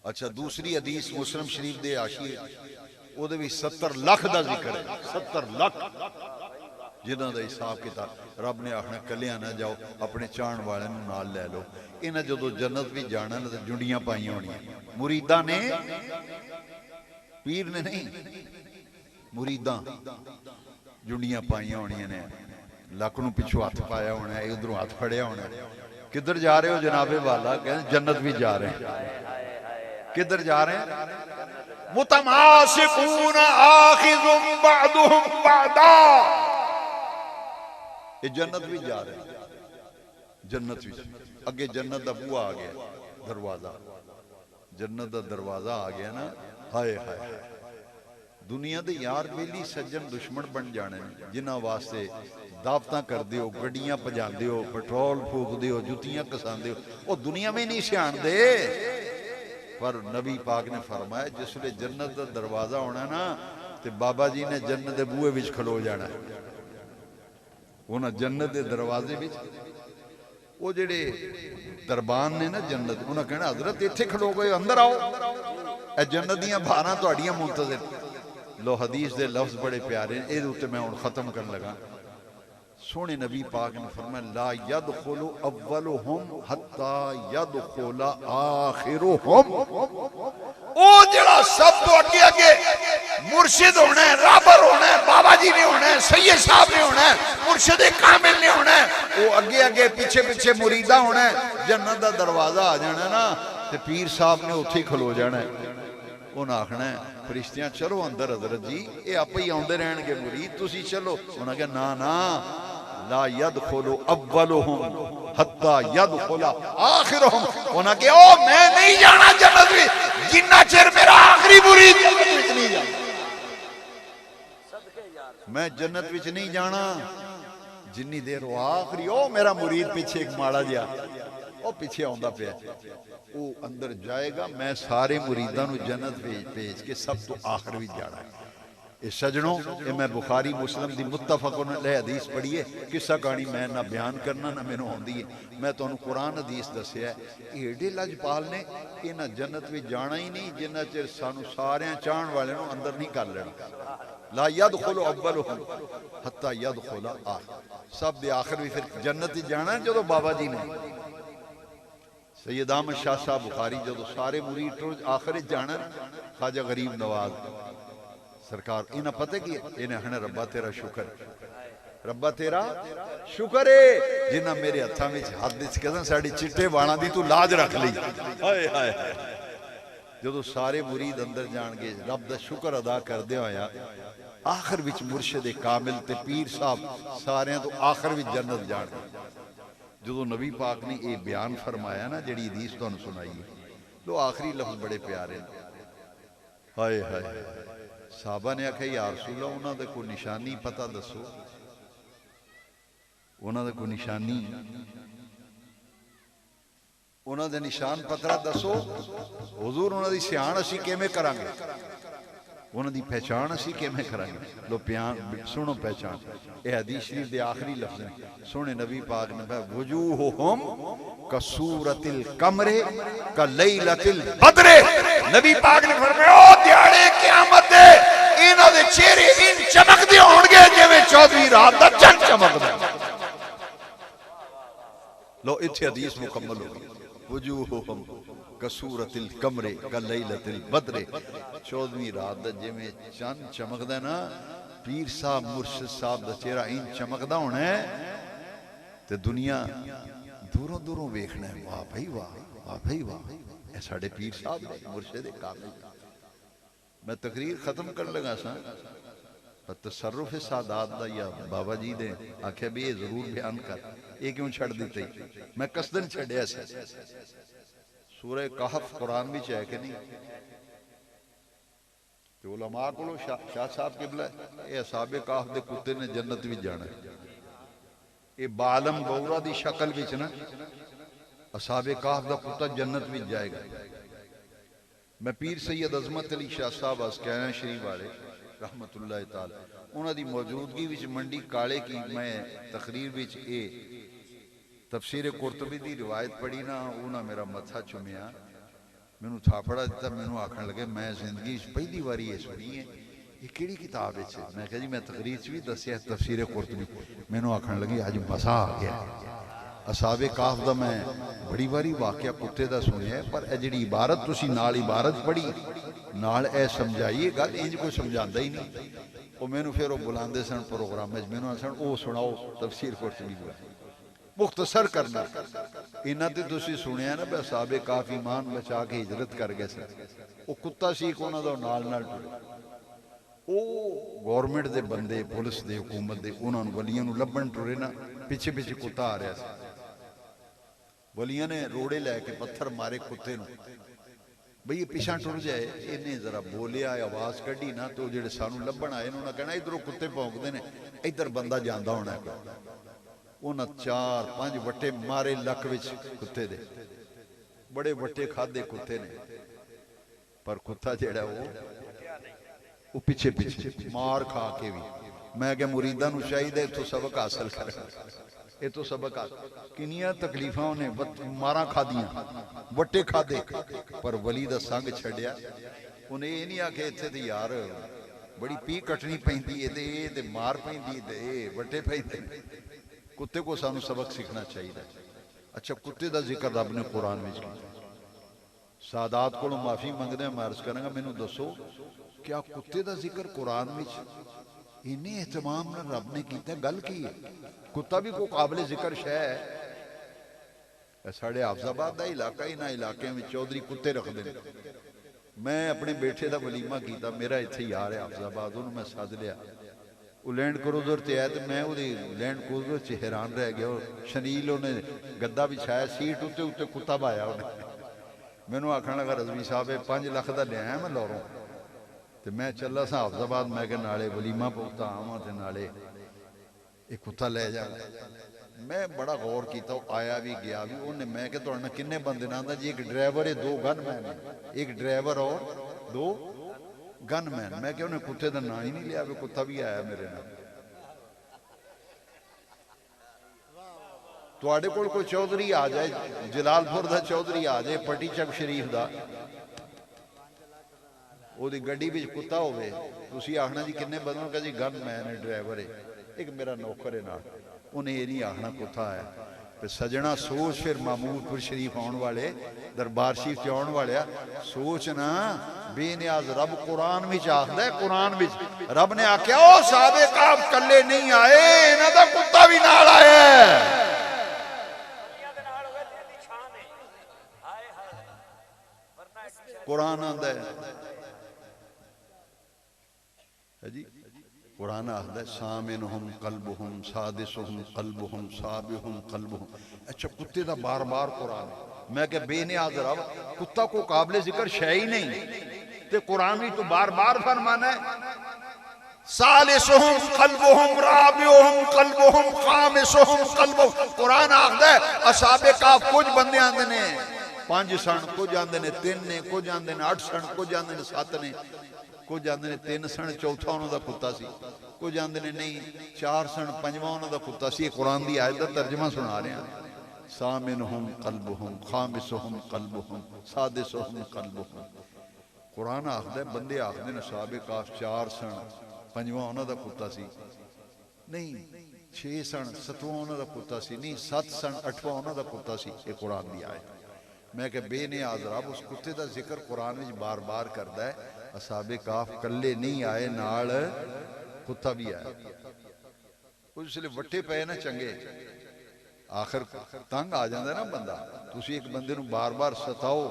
अच्छा, दूसरी हदीस मुस्लिम शरीफ दे हाशिए, ਉਹਦੇ ਵਿੱਚ 70 ਲੱਖ ਦਾ ਜ਼ਿਕਰ ਹੈ। 70 ਲੱਖ जिन्हों का हिसाब किताब रब ने आखना कलियां ना जाओ, अपने चाहण वाले नाल लै लो। इन्हें जो जन्नत भी जाना तो जुंडियां पाई होनियां, मुरीदा ने, पीर ने नहीं, मुरीदा जुंडियां पाई होनियां ने, लक नूं पिछों हथ पाया होना, उधरों हथ फड़िया होना। किधर जा रहे हो जनाबे वाला? कहते जन्नत भी जा रहे हैं। किधर जा रहे हैं? मुतमासिकून आखिजुम बअदुहुम बअदा, ये जन्नत भी जा रहे हैं। जन्नत भी अगे जन्नत का बूहा आ गया, दरवाजा, जन्नत का दरवाजा आ गया ना। हाय हाय, दुनिया के यार बेली सज्जन दुश्मन बन जाने, जिन्हों वास्ते दावत करते हो, गड्डियां भजाते हो, पेट्रोल फूकते हो, जुतियां कसाते हो, वो दुनिया में नहीं सियाणते। पर नबी पाक ने फरमाया जिसले जन्नत का दरवाजा होना ना, तो बाबा जी ने जन्नत के बूहे विच खलो जाना। उन्हें जन्नत के दरवाजे विच वो जेड़े दरबान ने ना जन्नत, उन्हें कहना हजरत इत्थे खलो गए, अंदर आओ, ए जन्नत दीयां बहारां तुहाडियां मुंतज़िर। लो हदीस दे लफ्ज बड़े प्यारे, इहदे उत्ते मैं हुण खत्म करन लगा। सोने नबी पाक ने फरमाया ला यदखुलु अव्वलुहुम हत्ता यदखुला आखिरुहुम। ओ जेड़ा सब तो अगे अगे मुर्शिद होना है, राबर होना है, बाबा जी ने होना है, सैयद साहब ने होना है, मुर्शिद कामिल ने होना है, वो अगे अगे पीछे पीछे मुरीदा होना है। जन्नत का दरवाजा आ जाना ना, ते पीर साहब ने उत्थे खलो जाना है। उन्हें आखना फरिश्तियां चलो अंदर हजरत जी, ये आपे ही आते रहने मुरीद, तुसी चलो। उन्हें कहा ना ना, ला यदखुलु अव्वलुहुम हत्ता यदखुला आखिरुहुम। उन्हें कहा ओ मैं नहीं जाना जन्नत में जिन्ना चिर मेरा आखिरी मुरीद जन्नत विच नहीं जाना। मैं जन्नत विच नहीं जाना जिन्नी देर वो आखिरी ओ मेरा मुरीद पीछे एक माड़ा जिहा वो पीछे आंदा पिया वो अंदर जाएगा। मैं सारे मुरीदां नूं जन्नत भेज के सब तो आखिर भी जाना है। ये सजनों, ये मैं बुखारी मुस्लिम दी मुत्तफक़ुन अलैह हदीस पढ़ी है। किस्सा कहानी मैं ना बयान करना ना मैनूं आउंदी है, मैं तुहानूं कुरान हदीस दस्सिया है। एडे लजपाल ने इन्हां जन्नत में जाना ही नहीं जिन्ना चिर सानूं सारियां चाहण वालियां नूं अंदर नहीं कर लेना। ला यदखुलु अव्वलुहुम हत्ता यदखुला आखिर। सब दे आखिर भी फिर जन्नत ही जाना है। जो बाबा जी ने सैयद अहमद शाह साहब बुखारी जो सारे मुरीद आखिर जाना, ख्वाजा गरीब नवाज सरकार इन्हें पता की इन्हें हने रब्बा तेरा शुक्र, रब्बा तेरा शुक्र है जिन्हें मेरे हथा में हाथ कहना साड़ी चिट्टे बाणा दी तू लाज रख ली। हाय हाय जो सारे मुरीद अंदर जाएंगे रब का शुक्र अदा करदे होया आखिर विच मुर्शिद कामिल ते पीर साहब सारे तो आखिर विच जन्नत जाएंगे। जो नबी पाक ने यह बयान फरमाया ना जिहड़ी हदीस तुहानूं सुनाई है, लो आखिरी लफ्ज बड़े प्यारे ने। हाय हाय साहबा ने आख्या या रसूल अल्लाह उन्होंने कोई निशानी पता दसो, उन्होंने कोई निशानी उन्होंने निशान पता दसो हुजूर, उन्होंने सियाण असीं किवें करांगे, उन्होंने पहचान असीं किवें करांगे। लो प्यान सुनो पहचान, यह हदीस शरीफ के आखिरी लफ्ज ने। सोने नबी पाक ने कहा वजूहुहुम कसूरतिल कमरे कलैलतिल बदरे। नबी पाक ने फरमाया ओ दिहाड़े क़यामत दे इन्हां दे चेहरे इन चमकदे होणगे जिवें 14वीं रात दा चंद चमकदा। लो इत्थे हदीस मुकम्मल हो गई। वजूहुहुम कसूरतिल कमरे कलैलतिल बदरे। 14वीं रात दा जिवें चंद चमकदा ना, पीर साहब मुर्शिद साहब दा चेहरा इन चमकदा होना है ते दुनिया दूरों दूरों वेखना है। वाह भाई वाह, वाह भाई वाह, ये साडे पीर साहब ने मुर्शिद कामिल। मैं तकरीर खत्म कर लगा सा पर तसर्रुफ सादात दा या बाबा जी ने आख्या भी ये जरूर बयान कर, ये क्यों छड़ दी? मैं कसदन छड़िया सी। सूरह कहफ कुरान में है कि नहीं? तो उलमा को शाह साहब किबला ये असाबे कहफ दे कुत्ते ने जन्नत भी जाना। ये बालम बौरा दी शक्ल विच ना असाबे कहफ दा कुत्ता जन्नत में जाएगा। मैं पीर सैयद अजमत अली शाह साहब अस्कैना शरीफ वाले रहमतुल्लाह ताला उन्होंने मौजूदगी विच मंडी काले की मैं तकरीर विच ए तफसीर कुरतुबी की रिवायत पढ़ी ना, उन्हें मेरा मत्था चुमिया, मैनू थापड़ा दिता, मैनू आखन लगे मैं जिंदगी पहली बारी ये सुनी है, ये किहड़ी किताब है? मैं कहा जी मैं तकरीर भी दसिया तफसीर कुरतुबी। मैनू आखन लगी अज मजा आ गया। असाबे काफ दा मैं बड़ी बारी वाकया कुत्ते का सुनिया, पर जी इबारत तुसी नाल इबारत पढ़ी नाल ए समझाइए गल इंज कोई समझाता ही नहीं। वो मैनू फिर वो बुलाते सन प्रोग्राम में, मैनू सन वो सुनाओ तफसीर कुरतुबी मुख्तसर करना। इन्हों तो तुसी सुनिया ना भी असाबे काफ ईमान बचा के हिजरत कर गए सन। वो कुत्ता सीख उन्होंने नाल नाल टुरे। वो गौरमेंट के बंदे पुलिस के हुकूमत के उन्होंने वलियां लभन टुरे ना, पिछे पिछे कुत्ता आ रहा था। वलियां ने रोड़े लैके पत्थर मारे कुत्ते नूं बई ये पिछा टुर जाए। इन्हें जरा बोलिया आवाज़ कढ़ी ना तो जो सानू लभन आए उन्होंने कहना इधरों कुत्ते भौंकते हैं, इधर बंदा जाता होना है। उन्हें 4-5 वट्टे मारे लक विच कुत्ते दे, बड़े वट्टे खादे कुत्ते ने, पर कुत्ता जेड़ा वो पिछे पिछे मार खा के भी। मैं क्या मुरीदा नूं चाहिए इत्थों सबक हासिल कर, इत्थों सबक किनिया तकलीफां ने मारा खादियां वट्टे खादे, पर वली दा संग छड्या। उन्हें ये नहीं आखे इत्थे ते यार बड़ी पी कटनी पैंदी है ते मार पैंदी ते वट्टे पैंदे। कुत्ते को सानू सबक सीखना चाहिए। अच्छा कुत्ते का जिक्र रब ने कुरान में किया। सादात को माफी मंगदे मैं अर्ज करांगा, मैनू दसो क्या कुत्ते का जिक्र कुरान में इन्ने एहतमाम नाल रब ने किया? गल की है? कुत्ता भी कोई काबिल जिक्र शै है? साढ़े हाफजाबाद का इलाका, इन्होंने इलाकों में चौधरी कुत्ते रखते हैं। मैं अपने बेटे का वलीमा किया, मेरा इत्थे यार है हाफिजाबाद, उन्होंने मैं सद लिया, वो लैंड क्रूजर से आया तो मैं वो लैंड क्रूजर से हैरान रह गया। शनील उन्हें गद्दा बिछाया, सीट उत्ते उत्ते कुत्ता पाया उन्हें। मैनू आखन लगा रजवी साहब 5 लाख का लिया मैं लौरों, तो मैं चला सा हाफिजाबाद, मैं कि नाले वलीमा भुगता आवां ते नाले एक कुत्ता ले जा। मैं बड़ा गौर किया, आया भी गया भी। उन्हें मैं कि तुहाडे नाल किन्ने बंदे ने? आंदा जी एक ड्राइवर है, 2 गनमैन है, एक ड्राइवर और 2 गनमैन। मैं कि उन्हें कुत्ते का नाम ही नहीं लिया, भी कुत्ता भी आया मेरे नाल। तुहाडे कोल कोई चौधरी आ जाए, जलालपुर का चौधरी आ जाए, पट्टी चक शरीफ का, ओदी गड्डी विच कुत्ता होवे, तुसीं आखना जी किन्ने बंदे? कहा जी गनमैन है, ड्राइवर है, एक मेरा नौकर है नाल। उन्हें ये नहीं आखना कुत्ता आया। तो सजना सोच, फिर महमूदपुर शरीफ आने वाले, दरबार शरीफ से आने वाले, सोचना बेनियाज रब कुरान विच आखदा है, कुरान विच रब ने आख्या ओ साहबे काब कल्ले नहीं आए, इन्हां दा कुत्ता भी नाल आया है। कुरान आंदा है जी, कुरान आखदा है सामिनुहुम कल्बुहुम सादिसुहुम कल्बुहुम साबिहुम कल्बुहुम। अच्छा कुत्ते का बार बार कुरान है। मैं क्या बेनियाज रब, कुत्ता को काबिल जिक्र शै ही नहीं, ते कुरान भी तो बार बार फरमाना है सालिसुहुम कल्बुहुम राबिउहुम कल्बुहुम खामिसुहुम कल्बुहुम। कुरान आखदा है असहाबे काफ कुछ बंदे आंदे ने 5 सन, कुछ आंदे ने 3 ने, कुछ आंदे ने 8 सन, कुछ आंदे ने 7 ने, कुछ आंदे ने 3 सन, चौथा उन्होंने कुत्ता सी, कुछ आंदे ने नहीं 4 सन, 5वां उन्होंने कुत्ता सी। कुरान की आयत का तर्जमा सुना रहे हैं। सामिनुहुम कल्बुहुम खामिसुहुम कल्बुहुम सादिसुहुम कल्बुहुम। कुरान आखदा है, बंदे आखदे ने साहबे काफ 4 सन, 5वां उन्होंने कुत्ता सी नहीं, 6 सन, 7वां उन्होंने कुत्ता सी नहीं, 7 सन, 8वां उन्होंने कुत्ता सी। ये कुरान की आयत। मैं क्या बेनियाज रब उस कुत्ते का जिक्र कुरान में बार बार करता है। असहाबे काफ कल्ले नहीं आए, नाल कुत्ता भी आया। उसले वट्टे पे ना चंगे, आखिर तंग आ जाता ना बंदा। तुसी एक बंदे नूं बार बार सताओ,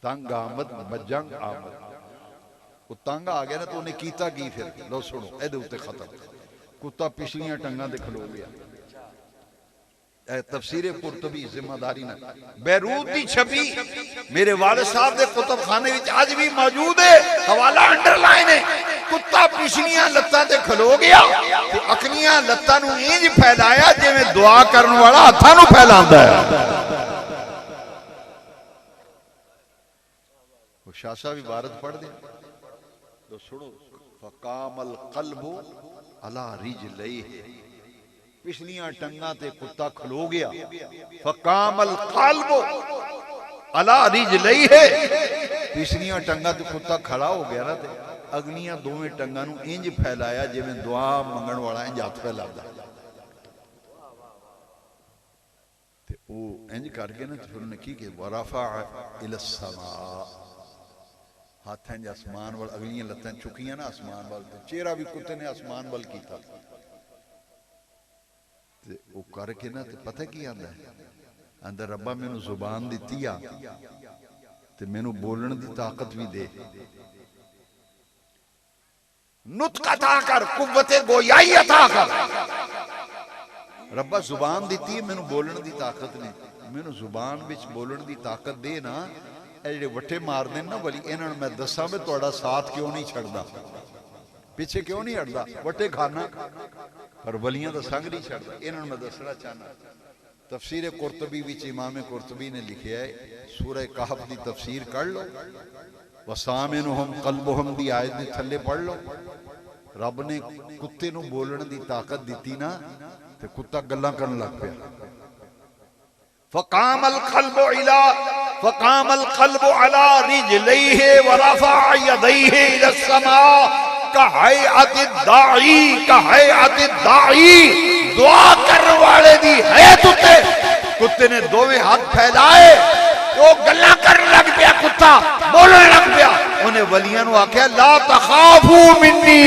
तंग आमद बजंग आमद। वो तंग आ गया ना तो उन्हें कीता की फिर? लो सुनो, एदे उत्ते खत्म। कुत्ता पिछलियां टंगां ते खलो गया। तफसीर कुरतुबी जिम्मेदारी ना बैरूत की छपी मेरे वालिद साहब के कुतुब खाने विच अज भी मौजूद है, हवाला अंडरलाइन है। कुत्ता पिछलियां लत्तां ते खलो गया ते अकलियां लत्तां नूं इंज फैलाया जिवें दुआ करन वाला हत्थां नूं फैलांदा है। वो शासा भी भारत पढ़ दे तो सुनो, फकामल कल्बु अला रिजलैहि। पिछलियां टंगां ते कुत्ता खलो गया। फकामल कल्बु अला रिजलैहि। पिछलियां टंगां ते कुत्ता खड़ा हो गया ना, ते अगलियां दोवें टंगां नूं इंज फैलाया जिवें दुआ मंगण वाला इंज हथ फैलांदा। ते ओ इंज करके ना फिर उन्हें की कहा वरफा इलस समा। हाथ इंज आसमान वाल, अगलियां लत्तां चुकियां ना आसमान वाल, चेहरा भी कुत्ते ने आसमान वाल कीता। ते वो करके ना ते पता की आंदा है, आंदा रब्बा मैनू जुबान दिती आ ते मैनू बोलण दी ताकत भी दे। नुतक अता कर, कुव्वते गोयाई अता कर। रब्बा जुबान दिती है, मैनू बोलण दी ताकत नहीं, मैनू जुबान विच बोलण दी ताकत दे ना। ये जिहड़े वट्टे मारदे ना वली, इन्हां नूं मैं दसां भी तुहाडा साथ क्यों नहीं छड्डदा, पिछे क्यों नहीं हटदा। वट्टे खाना पर वलियां दा संग नहीं छड्डदा। इन्हां नूं मैं दसना चाहना, तफसीर कुरतुबी विच इमाम कुरतुबी ने लिखिया है, सूरह कहफ दी तफसीर कर लो, वसामिनुहुम कल्बुहुम दी आयत दे थल्ले पढ़ लो। रब ने कुत्ते नूं बोलण दी ताकत दिती ना, ते कुत्ता गल्लां करन लग पिया। फकामल कल्बु इला फकामल कल्बु अला रिजलैहि व रफा यदैहि इला समा कहयअति दाई। कहयअति दाई, दुआ करने वाले दी हैत उत्ते कुत्ते ने दोवें हाथ फैलाए, वो गल्लां करन लग पिया, कुत्ता बोलण लग पिया। उन्हें वलियां नूं आख्या ला तखाफू मिन्नी,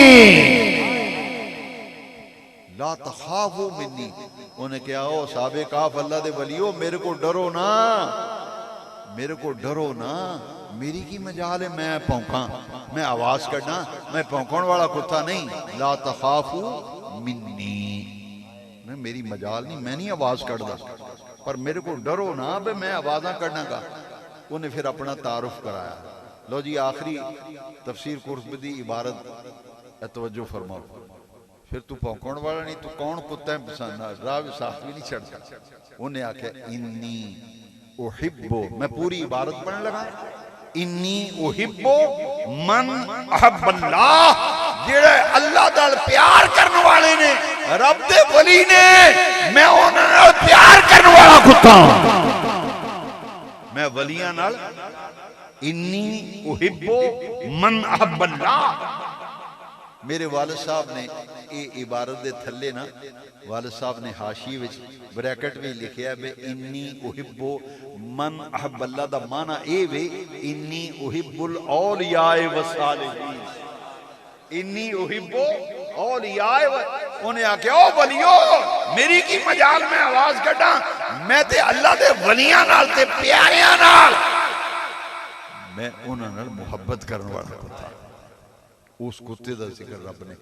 ला तखाफू मिन्नी। उन्हें कहा ओ साहबे काफ अल्लाह दे वलियो मेरे को डरो ना, मेरे को डरो ना, मेरी की मजाल है मैं भौंका, मैं आवाज करना, मैं भौंकण वाला कुत्ता नहीं। ला तखाफू मिन्नी, मैं मेरी मजाल नहीं, मैं नहीं आवाज करदा, पर मेरे को डरो ना बे मैं आवाजा करना का। उन्हें फिर अपना तारुफ कराया। लो जी आखिरी तफसीर कुर्तुबी दी इबारत तवज्जो फरमाओ। फिर तू भौंकण वाला नहीं, तू कौन कुत्ता है पसंद राह साफ भी नहीं छड़ता। उन्हें आख्या इन्नी उहिब्बो, मैं पूरी इबारत पढ़ने लगा, इन्नी उहिब्बो मन अहब्बल्लाह, जेड़े अल्लाह नाल प्यार करने वाले ने, रब दे वली ने, मैं उन्हां नाल प्यार करने वाला कुत्ता, मैं वलियां नाल। इन्नी उहिब्बो मन अहब्बल्लाह। मेरे वालिद साहब ने ये इबारत दे थल्ले ना, वालिद साहब ने हाशिए विच ब्रैकेट में लिखिया बे इन्नी उहिब्बो मन अहब्बल्लाह दा माना ए वे इन्नी उहिब्बुल औलियाए व सालिहीन। इन्नी उहिब्बो औलियाए व, उन्हें आख्या ओ वलियो मेरी की मजाल में आवाज कटा, मैं ते अल्लाह दे वलियां नाल ते प्यारियां नाल, मैं उन्हां नाल मुहब्बत करने वाला कुत्ता। उस कुत्ते का जिक्र रब ने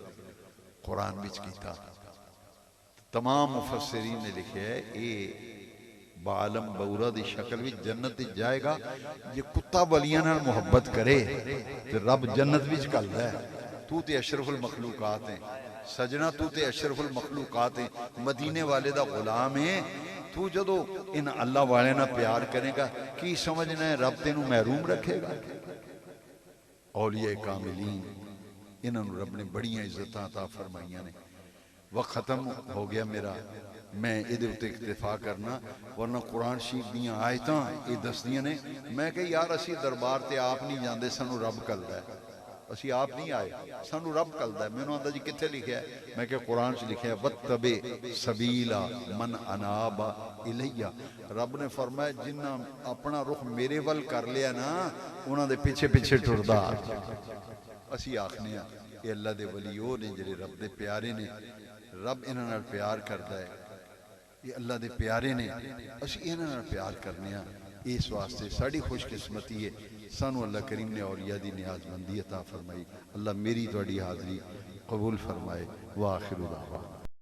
कुरान विच कीता। तमाम मुफस्सिरीन ने लिखे है ये बालम बऊरा दी शक्ल विच जन्नत विच जाएगा। जे कुत्ता वलियां नाल मुहब्बत करे तो रब जन्नत विच घल्लदा है। तू ते अशरफुल मखलूकात है सजना, तू ते अशरफुल मखलूकात है, मदीने वाले दा गुलाम है। तू जदों इन अल्लाह वाले नाल प्यार करेगा की समझना है रब तेनू महरूम रखेगा। औलिया कामिलीन इन्होंने रब ने बड़ियां इज्जत अता फरमाइया ने। वक्त खत्म हो गया मेरा, मैं ये उत्ते इक्तफा करना, वरना कुरान शरीफ दियां आयतां ये दसदियां ने। मैं कहा यार असी दरबार ते आप नहीं जाते, सानू रब कलदा है, असी आप नहीं आए, सानू रब कलदा है। मैनू आंदा जी कित्थे लिखिया है? मैं कहा कुरान च लिखिया वत्तबे सबीला मन अनाबा इलैया। रब ने फरमाया जिन्ना अपना रुख मेरे वल कर लिया ना, उन्हां दे पिछे पिछे टुरदा। असी आखने ये अल्लाह दे वली ओ ने जिहड़े रब दे प्यारे ने, रब इन्हां नाल प्यार करदा है, ये अल्लाह दे प्यारे ने, असी इन्हां नाल प्यार करने आ। इस वास्ते साड़ी खुशकिस्मती है सानू अल्लाह करीम ने औलिया दी नियाज़मंदी अता फरमाई। अल्लाह मेरी तुहाडी हाज़री कबूल फरमाए। व आखिरु दावाना।